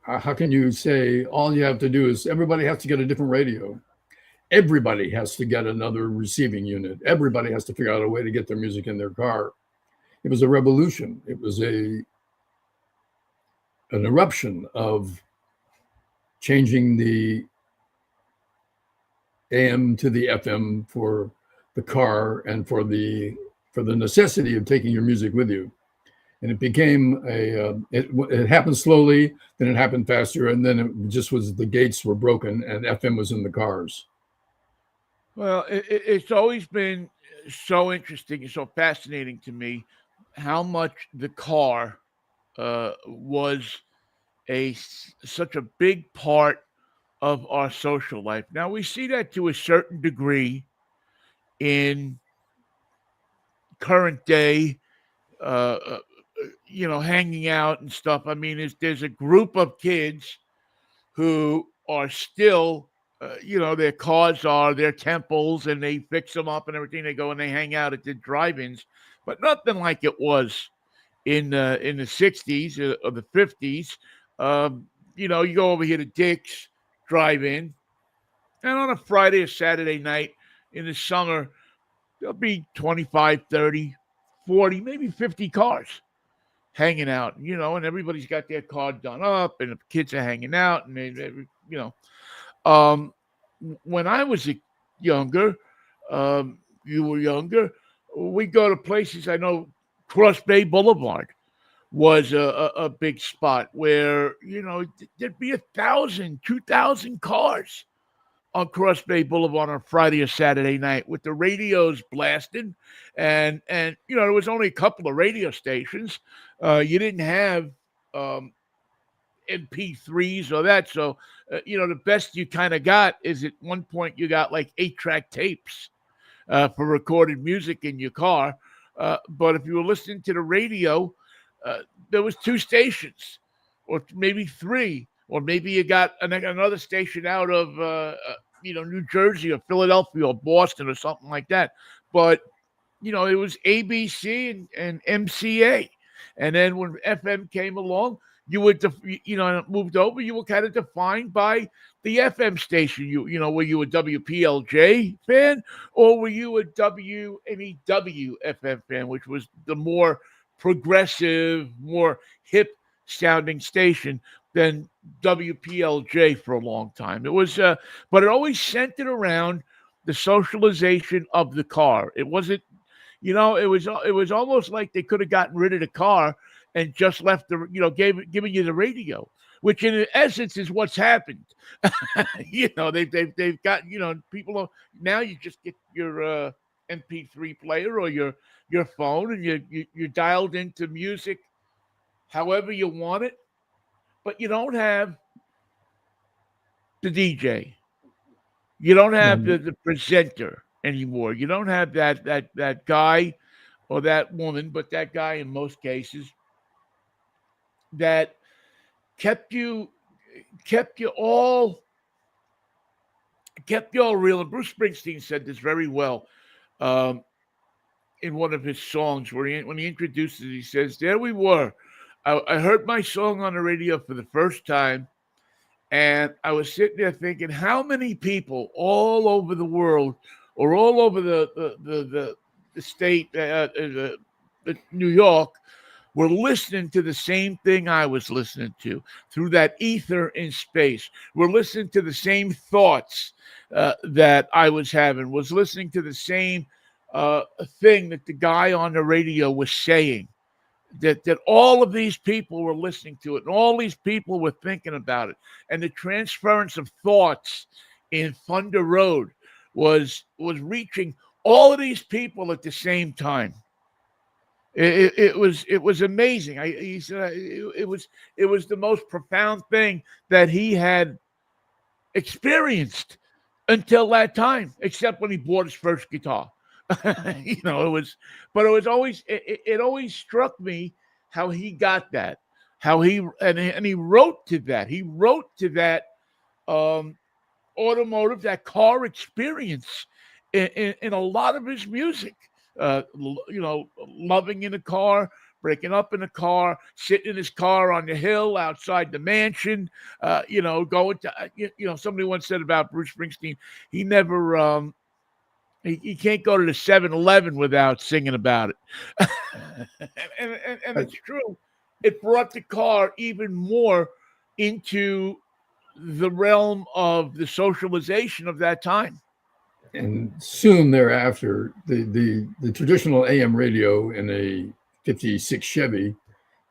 how can you say all you have to do is everybody has to get a different radio? Everybody has to get another receiving unit. Everybody has to figure out a way to get their music in their car. It was a revolution. It was an eruption of changing the AM to the FM for the car and for the necessity of taking your music with you. And it became it happened slowly, then it happened faster, and then it just was the gates were broken and FM was in the cars. Well, it's always been so interesting and so fascinating to me how much the car was such a big part of our social life. Now we see that to a certain degree in current day, uh, uh, hanging out and stuff. I mean, there's a group of kids who are still, their cars are their temples and they fix them up and everything. They go and they hang out at the drive-ins, but nothing like it was in the 60s or the 50s. You go over here to Dick's drive-in, and on a Friday or Saturday night in the summer, there'll be 25, 30, 40, maybe 50 cars hanging out, and everybody's got their car done up and the kids are hanging out and um, when I was younger, you were younger, we go to places. I know Cross Bay Boulevard was a big spot where, there'd be 1,000, 2,000 cars on Cross Bay Boulevard on Friday or Saturday night with the radios blasting, and there was only a couple of radio stations. You didn't have MP3s or that, so the best you kind of got is at one point you got like 8-track tapes for recorded music in your car. But if you were listening to the radio, there was 2 stations, or maybe 3. Or maybe you got another station out of, New Jersey or Philadelphia or Boston or something like that. But, it was ABC and MCA. And then when FM came along, you would, and it moved over, you were kind of defined by the FM station. Were you a WPLJ fan or were you a WNEW FM fan, which was the more progressive, more hip sounding station than WPLJ for a long time. It was, but it always centered around the socialization of the car. It wasn't, it was almost like they could have gotten rid of the car and just left giving you the radio, which in essence is what's happened. They've got, people now you just get your MP3 player or your phone and you're dialed into music however you want it. But you don't have the DJ. You don't have the presenter anymore. You don't have that guy or that woman, but that guy in most cases that kept you all real. And Bruce Springsteen said this very well in one of his songs when he introduces it. He says, "There we were. I heard my song on the radio for the first time, and I was sitting there thinking, how many people all over the world or all over the state, New York, were listening to the same thing I was listening to through that ether in space. We're listening to the same thoughts that I was having, was listening to the same thing that the guy on the radio was saying. That all of these people were listening to it, and all these people were thinking about it, and the transference of thoughts in Thunder Road was reaching all of these people at the same time. It was amazing. He said it was the most profound thing that he had experienced until that time, except when he bought his first guitar. It always struck me how he got that, how he wrote to that. He wrote to that automotive, that car experience in a lot of his music. Loving in a car, breaking up in the car, sitting in his car on the hill outside the mansion, going to, somebody once said about Bruce Springsteen, he never, he can't go to the 7-Eleven without singing about it. and it's true. It brought the car even more into the realm of the socialization of that time. And soon thereafter, the traditional AM radio in a 56 Chevy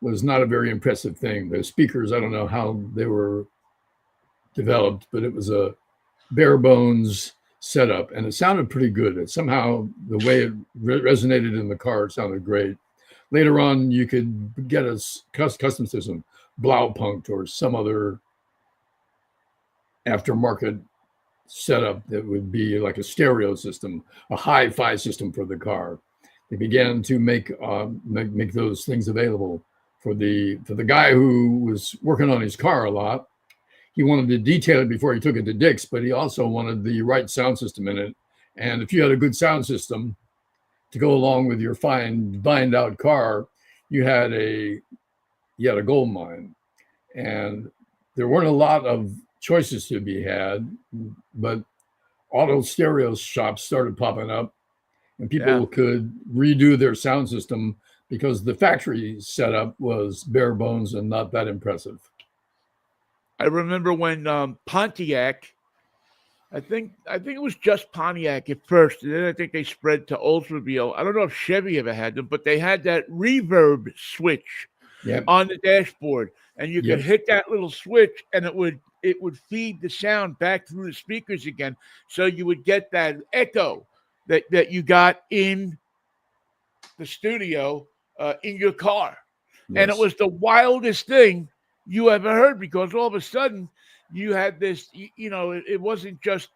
was not a very impressive thing. The speakers, I don't know how they were developed, but it was a bare bones setup, and it sounded pretty good. It somehow, the way it resonated in the car, it sounded great. Later on, you could get a custom system, Blaupunkt or some other aftermarket setup that would be like a stereo system, a hi-fi system for the car. They began to make those things available for the guy who was working on his car a lot. He wanted to detail it before he took it to Dick's, but he also wanted the right sound system in it. And if you had a good sound system to go along with your fine, bined out car, you had a gold mine. And there weren't a lot of choices to be had, but auto stereo shops started popping up, and people could redo their sound system because the factory setup was bare bones and not that impressive. I remember when Pontiac, I think it was just Pontiac at first, and then I think they spread to Oldsmobile. I don't know if Chevy ever had them, but they had that reverb switch on the dashboard, and you could hit that little switch, and it would feed the sound back through the speakers again, so you would get that echo that you got in the studio in your car. And it was the wildest thing you ever heard, because all of a sudden you had this, it wasn't just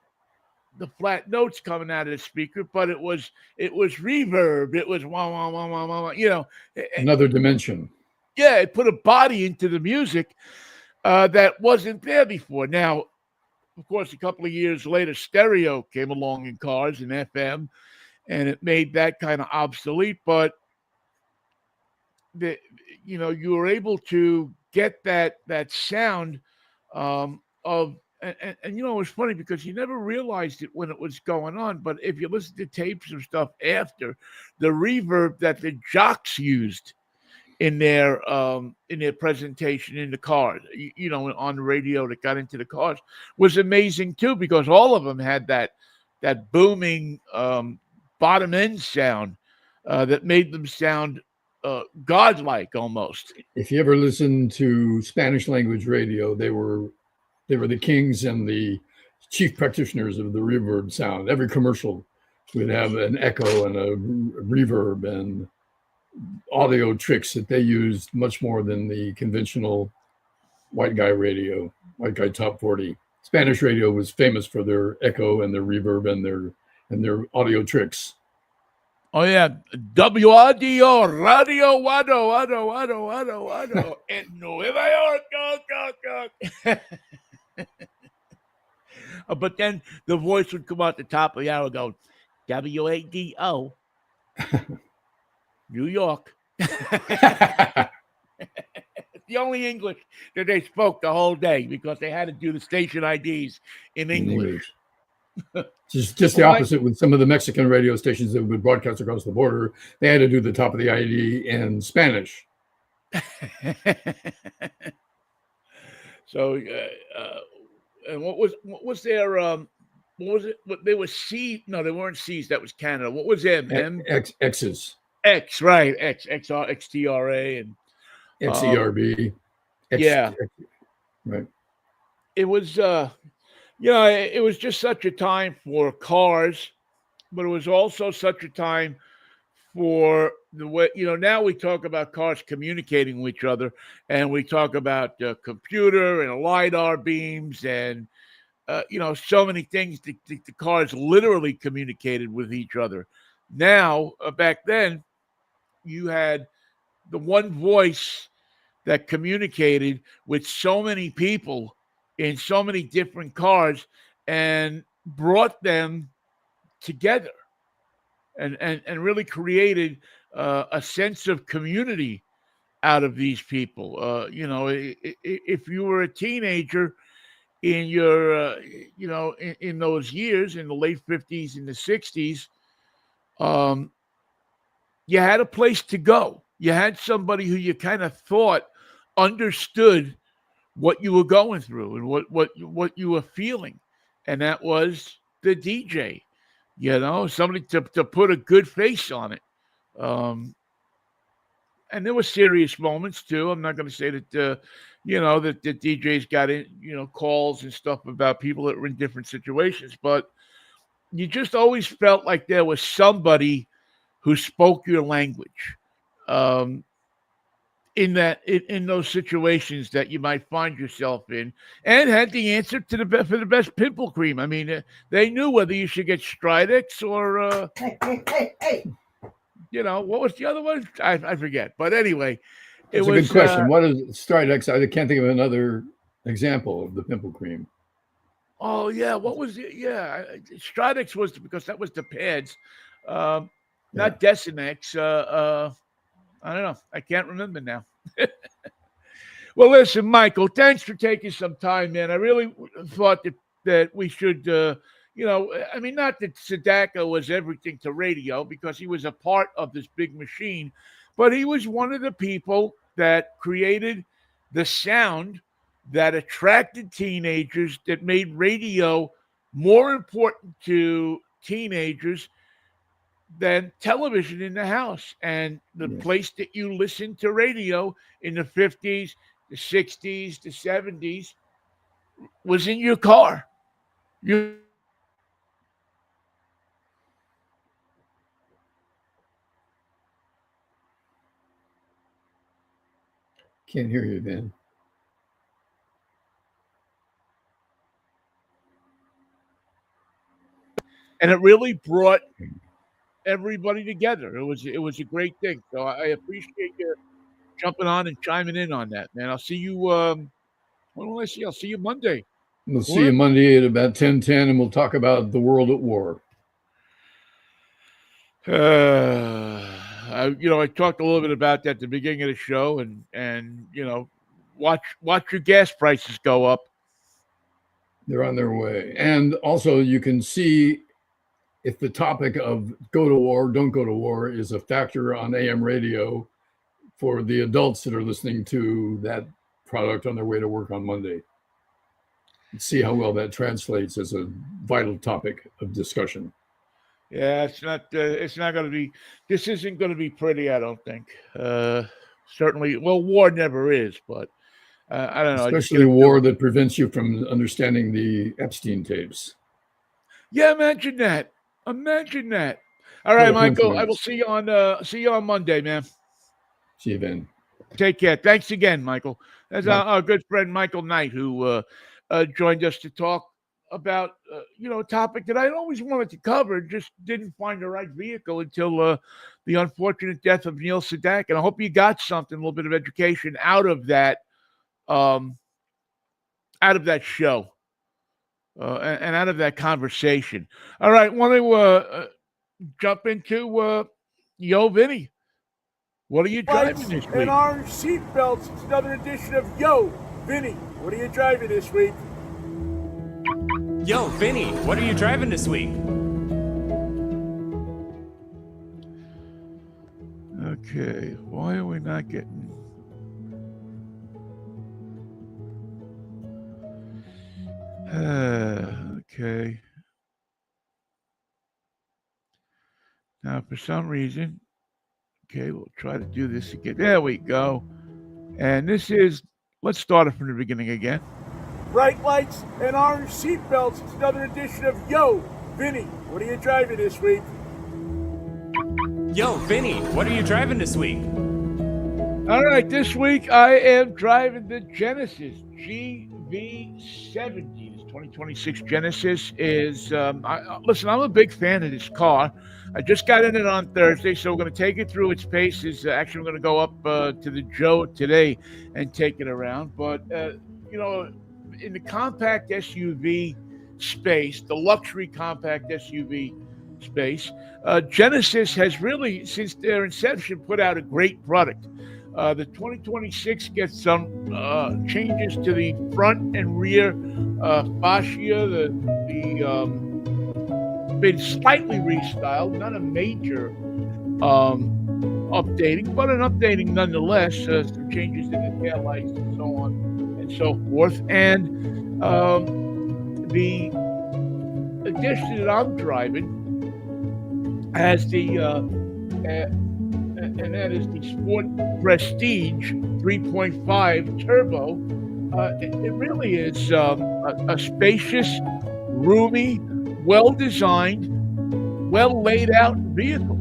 the flat notes coming out of the speaker, but it was reverb. It was wah, wah, wah, wah, wah, another dimension. Yeah, it put a body into the music that wasn't there before. Now, of course, a couple of years later, stereo came along in cars and FM, and it made that kind of obsolete. But you were able to get that sound of, and it was funny because you never realized it when it was going on. But if you listen to tapes and stuff after, the reverb that the jocks used in their presentation in the cars, on the radio that got into the cars, was amazing too, because all of them had that booming bottom end sound that made them sound godlike almost. If you ever listen to Spanish language radio, they were the kings and the chief practitioners of the reverb sound. Every commercial would have an echo and a reverb and audio tricks that they used much more than the conventional white guy radio, white guy top 40. Spanish radio was famous for their echo and their reverb and their audio tricks. Oh yeah, WRDO, Radio Wado, in Nueva York, go. But then the voice would come out the top of the hour going, WADO, New York. The only English that they spoke the whole day, because they had to do the station IDs in English. Just the opposite with some of the Mexican radio stations that would broadcast across the border. They had to do the top of the ID in Spanish. So, and what was their what was it? What they were C? No, they weren't C's. That was Canada. What was M? X's. X, right? XR, XTRA, and XERB. Right. It was it was just such a time for cars, but it was also such a time for the way, now we talk about cars communicating with each other, and we talk about computer and LiDAR beams and, so many things. The cars literally communicated with each other. Now, back then, you had the one voice that communicated with so many people in so many different cars and brought them together and really created a sense of community out of these people. If you were a teenager in your, in those years, in the late 50s and the 60s, you had a place to go. You had somebody who you kind of thought understood what you were going through and what you were feeling, and that was the DJ. Somebody to put a good face on it. And there were serious moments too. I'm not going to say that that the DJs got in calls and stuff about people that were in different situations, but you just always felt like there was somebody who spoke your language. In those situations that you might find yourself in, and had the answer for the best pimple cream. I mean, they knew whether you should get Stridex or Hey. what was the other one? I forget. But anyway, It's a good question. What is Stridex? I can't think of another example of the pimple cream. Oh yeah, what was it? Yeah, Stridex was because that was the pads, not Desinex. I don't know. I can't remember now. Well, listen, Michael, thanks for taking some time, man. I really thought that we should, not that Sedaka was everything to radio because he was a part of this big machine, but he was one of the people that created the sound that attracted teenagers, that made radio more important to teenagers than television in the house. And the place that you listened to radio in the 50s, the 60s, the 70s was in your car. You Can't hear you, Vin. and it really brought everybody together. It was a great thing. So I appreciate you jumping on and chiming in on that, man. I'll see you. When will I see you? I'll see you Monday. We'll see you Monday at about 10:10, and we'll talk about the world at war. I talked a little bit about that at the beginning of the show, and watch your gas prices go up. They're on their way. And also you can see if the topic of go to war, don't go to war is a factor on AM radio for the adults that are listening to that product on their way to work on Monday. See how well that translates as a vital topic of discussion. Yeah, it's not going to be, this isn't going to be pretty, I don't think. Certainly, well, war never is, but I don't know. Especially war that prevents you from understanding the Epstein tapes. Yeah, imagine that. Imagine that. All right, Michael, I will see you on Monday, man. See you then. Take care. Thanks again, Michael. That's our good friend Michael Knight, who joined us to talk about a topic that I always wanted to cover, just didn't find the right vehicle until the unfortunate death of Neil Sedaka. And I hope you got something, a little bit of education out of that show and out of that conversation. All right, want to jump into Yo Vinnie. What are you driving this week? And orange seatbelts. It's another edition of Yo Vinnie. What are you driving this week? Yo, Vinnie, what are you driving this week? Okay, why are we not getting... okay. Now, for some reason, okay, we'll try to do this again. There we go. And this is, let's start it from the beginning again. Bright lights and orange seatbelts. It's another edition of Yo Vinnie. What are you driving this week? Yo, Vinnie, what are you driving this week? All right, this week I am driving the Genesis GV70. This 2026 Genesis is, listen, I'm a big fan of this car. I just got in it on Thursday, so we're going to take it through its paces. Actually, we're going to go up to the Joe today and take it around. But, in the compact SUV space, the luxury compact SUV space, Genesis has really, since their inception, put out a great product. The 2026 gets some changes to the front and rear fascia. Been slightly restyled, not a major updating, but an updating nonetheless. Some changes in the tail lights and so on and so forth. And the edition that I'm driving has and that is the Sport Prestige 3.5 Turbo. It really is a spacious, roomy, well-designed, well-laid-out vehicle.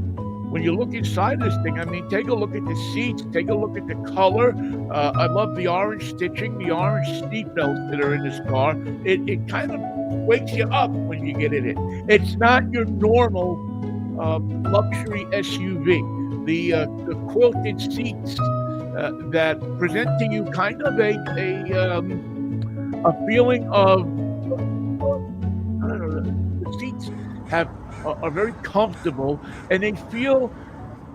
When you look inside this thing, I mean, take a look at the seats, take a look at the color. I love the orange stitching, the orange seat belts that are in this car. It kind of wakes you up when you get in it. It's not your normal luxury SUV. The quilted seats that present to you kind of a feeling of I don't know. The seats are very comfortable, and they feel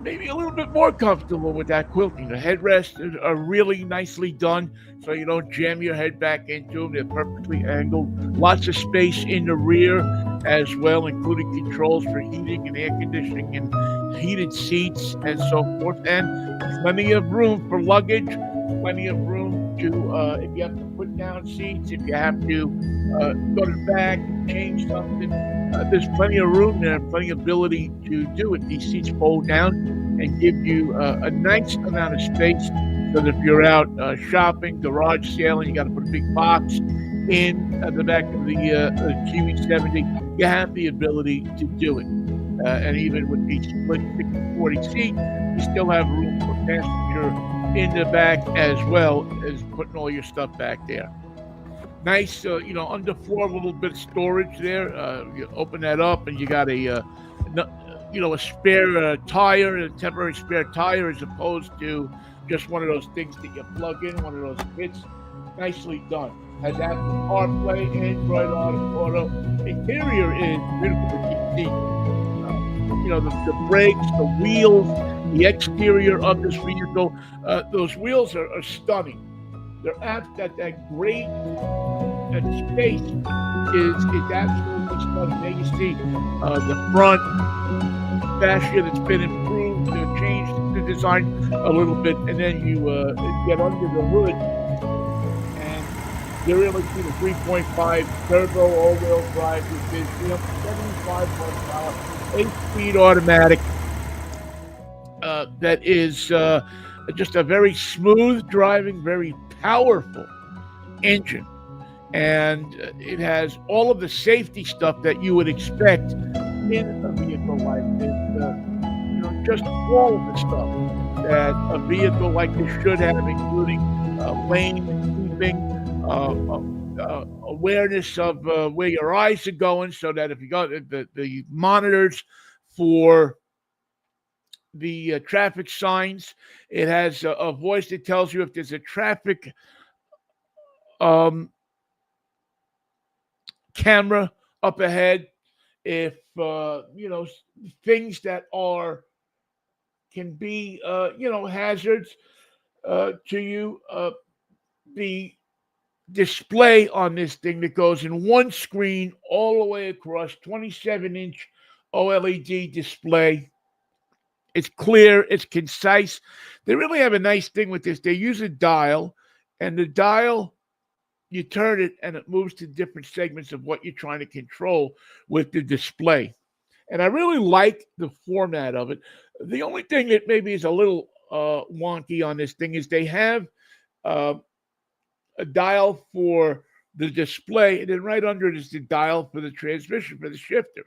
maybe a little bit more comfortable with that quilting. The headrests are really nicely done, so you don't jam your head back into them. They're perfectly angled. Lots of space in the rear as well, including controls for heating and air conditioning and heated seats and so forth. And plenty of room for luggage, plenty of room to, if you have to put down seats, if you have to go to the back and change something, there's plenty of room there, plenty of ability to do it. These seats fold down and give you a nice amount of space so that if you're out shopping, garage sailing, you got to put a big box in the back of the QE70, you have the ability to do it. And even with the split 60-40 seat, you still have room for passenger in the back as well as putting all your stuff back there. Nice, underfloor little bit of storage there. You open that up and you got a spare tire, a temporary spare tire, as opposed to just one of those things that you plug in, one of those kits. Nicely done. Has Apple CarPlay, Android Auto. Interior is beautiful. You see, the brakes, the wheels, the exterior of this vehicle. Those wheels are stunning. They're apt at that great space is absolutely stunning. There you see the front fascia that's been improved, changed the design a little bit, and then you get under the hood and you really see the 3.5 turbo all-wheel drive, which is 75 horsepower, 8-speed automatic. That is just a very smooth driving, very powerful engine, and it has all of the safety stuff that you would expect in a vehicle like this. Just all of the stuff that a vehicle like this should have, including lane keeping, awareness of where your eyes are going, so that if you go the monitors for the traffic signs. It has a voice that tells you if there's a traffic camera up ahead, if things that can be hazards to you. The display on this thing that goes in one screen all the way across, 27-inch OLED display. It's clear, it's concise. They really have a nice thing with this. They use a dial, and the dial, you turn it and it moves to different segments of what you're trying to control with the display. And I really like the format of it. The only thing that maybe is a little wonky on this thing is they have a dial for the display, and then right under it is the dial for the transmission, for the shifter.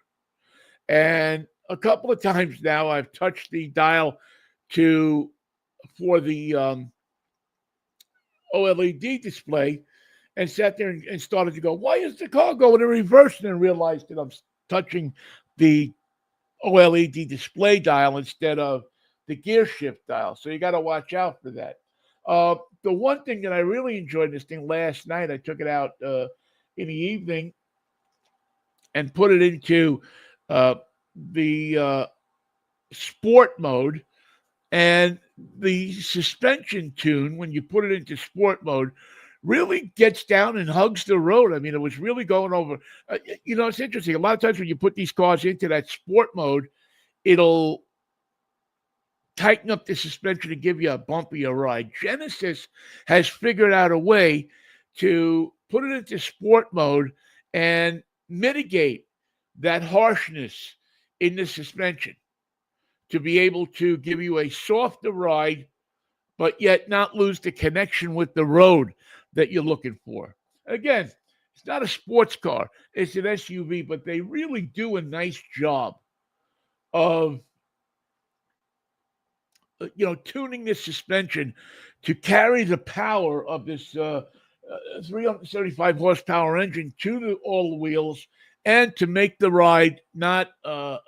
And a couple of times now I've touched the dial for the OLED display and sat there and started to go, why is the car going in reverse? And then realized that I'm touching the OLED display dial instead of the gear shift dial. So you got to watch out for that. The one thing that I really enjoyed in this thing last night, I took it out in the evening and put it into the sport mode, And the suspension tune, when you put it into sport mode, really gets down and hugs the road. I mean, it was really going over. It's interesting. A lot of times when you put these cars into that sport mode, it'll tighten up the suspension to give you a bumpier ride. Genesis has figured out a way to put it into sport mode and mitigate that harshness in the suspension to be able to give you a softer ride, but yet not lose the connection with the road that you're looking for. Again, it's not a sports car, it's an SUV, but they really do a nice job of tuning this suspension to carry the power of this 375 horsepower engine to all the wheels, and to make the ride not a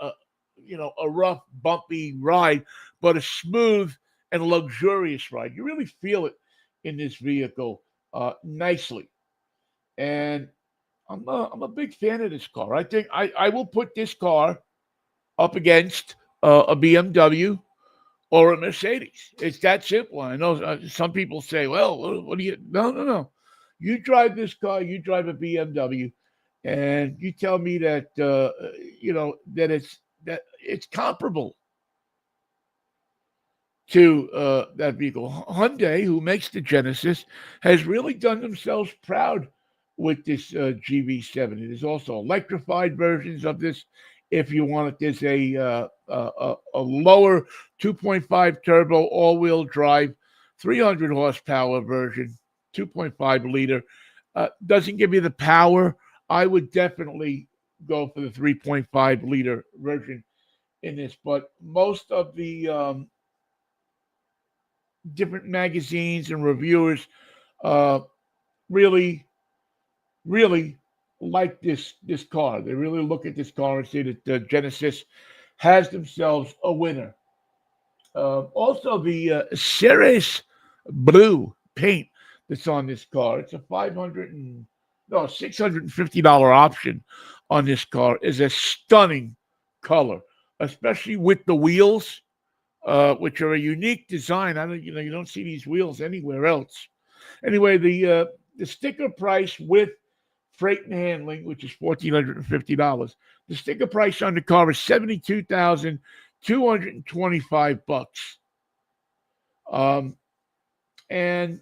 rough, bumpy ride, but a smooth and luxurious ride. You really feel it in this vehicle nicely. And I'm a big fan of this car. I think I will put this car up against a BMW or a Mercedes. It's that simple. I know some people say, well, what do you... No. You drive this car, you drive a BMW, and you tell me that, that it's comparable to that vehicle. Hyundai, who makes the Genesis, has really done themselves proud with this GV7. It is also electrified versions of this. If you want it, there's a lower 2.5 turbo all-wheel drive, 300 horsepower version, 2.5 liter. Doesn't give you the power. I would definitely go for the 3.5 liter version in this. But most of the different magazines and reviewers really like this car. They really look at this car and say that the Genesis has themselves a winner. Also, the Ceres Blue paint that's on this car. It's a $650 option on this car. Is a stunning color, especially with the wheels, which are a unique design. You don't see these wheels anywhere else. Anyway, the sticker price with freight and handling, which is $1,450. The sticker price on the car is $72,225. And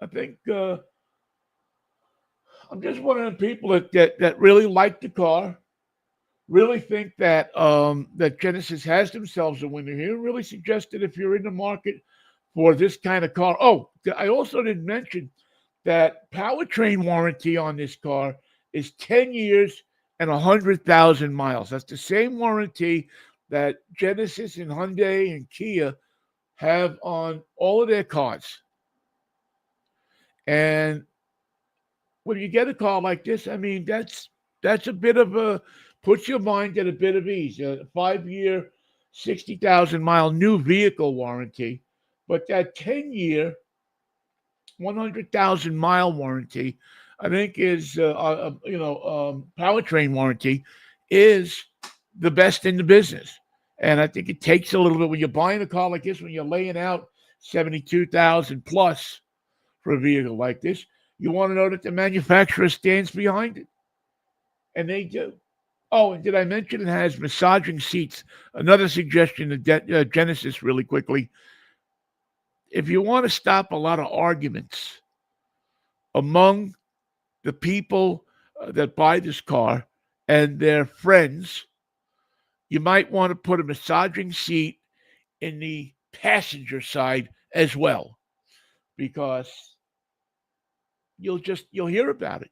I think I'm just one of the people that really like the car, really think that that Genesis has themselves a winner here. Really suggest that if you're in the market for this kind of car. Oh, I also didn't mention that powertrain warranty on this car is 10 years and 100,000 miles. That's the same warranty that Genesis and Hyundai and Kia have on all of their cars. And when you get a car like this, I mean, that's a bit of a, puts your mind at a bit of ease. A 5-year, 60,000-mile new vehicle warranty. But that 10-year, 100,000-mile warranty, I think is, powertrain warranty is the best in the business. And I think it takes a little bit when you're buying a car like this, when you're laying out $72,000 plus for a vehicle like this, you want to know that the manufacturer stands behind it. And they do. Oh, and did I mention it has massaging seats? Another suggestion to Genesis really quickly. If you want to stop a lot of arguments among the people that buy this car and their friends, you might want to put a massaging seat in the passenger side as well, because you'll hear about it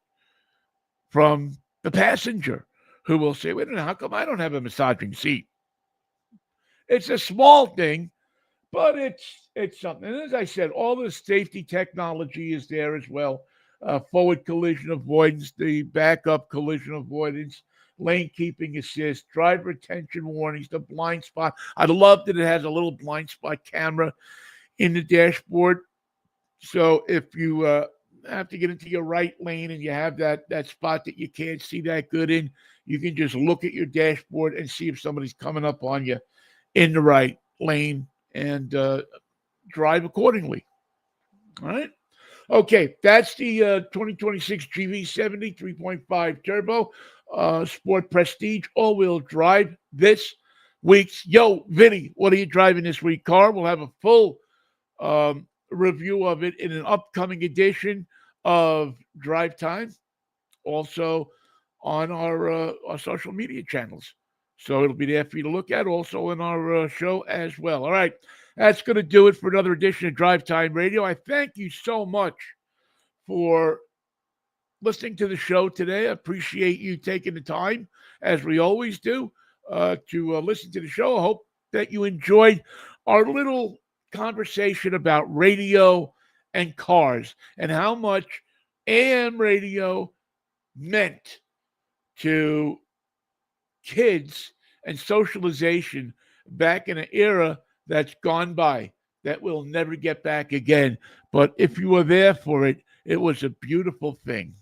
from the passenger who will say, wait a minute, how come I don't have a massaging seat? It's a small thing, but it's something. And as I said, all the safety technology is there as well. Forward collision avoidance, the backup collision avoidance, lane keeping assist, driver attention warnings, the blind spot. I love that it has a little blind spot camera in the dashboard. So if you have to get into your right lane and you have that spot that you can't see that good in, you can just look at your dashboard and see if somebody's coming up on you in the right lane and drive accordingly. All right. Okay, that's the 2026 GV70 3.5 Turbo Sport Prestige all-wheel drive this week's. Yo, Vinny, what are you driving this week, car? We'll have a full review of it in an upcoming edition of Drive Time, also on our social media channels. So it'll be there for you to look at, also in our show as well. All right, that's going to do it for another edition of Drive Time Radio. I thank you so much for listening to the show today. I appreciate you taking the time, as we always do, to listen to the show. I hope that you enjoyed our little conversation about radio and cars and how much AM radio meant to kids and socialization back in an era that's gone by, that we'll never get back again. But if you were there for it, it was a beautiful thing.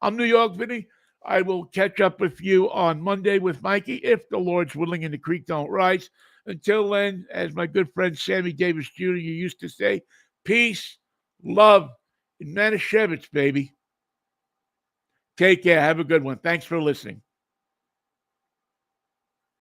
I'm New York Vinnie. I will catch up with you on Monday with Mikey, if the Lord's willing and the creek don't rise. Until then, as my good friend Sammy Davis Jr. used to say, peace, love, and Manischewitz, baby. Take care. Have a good one. Thanks for listening.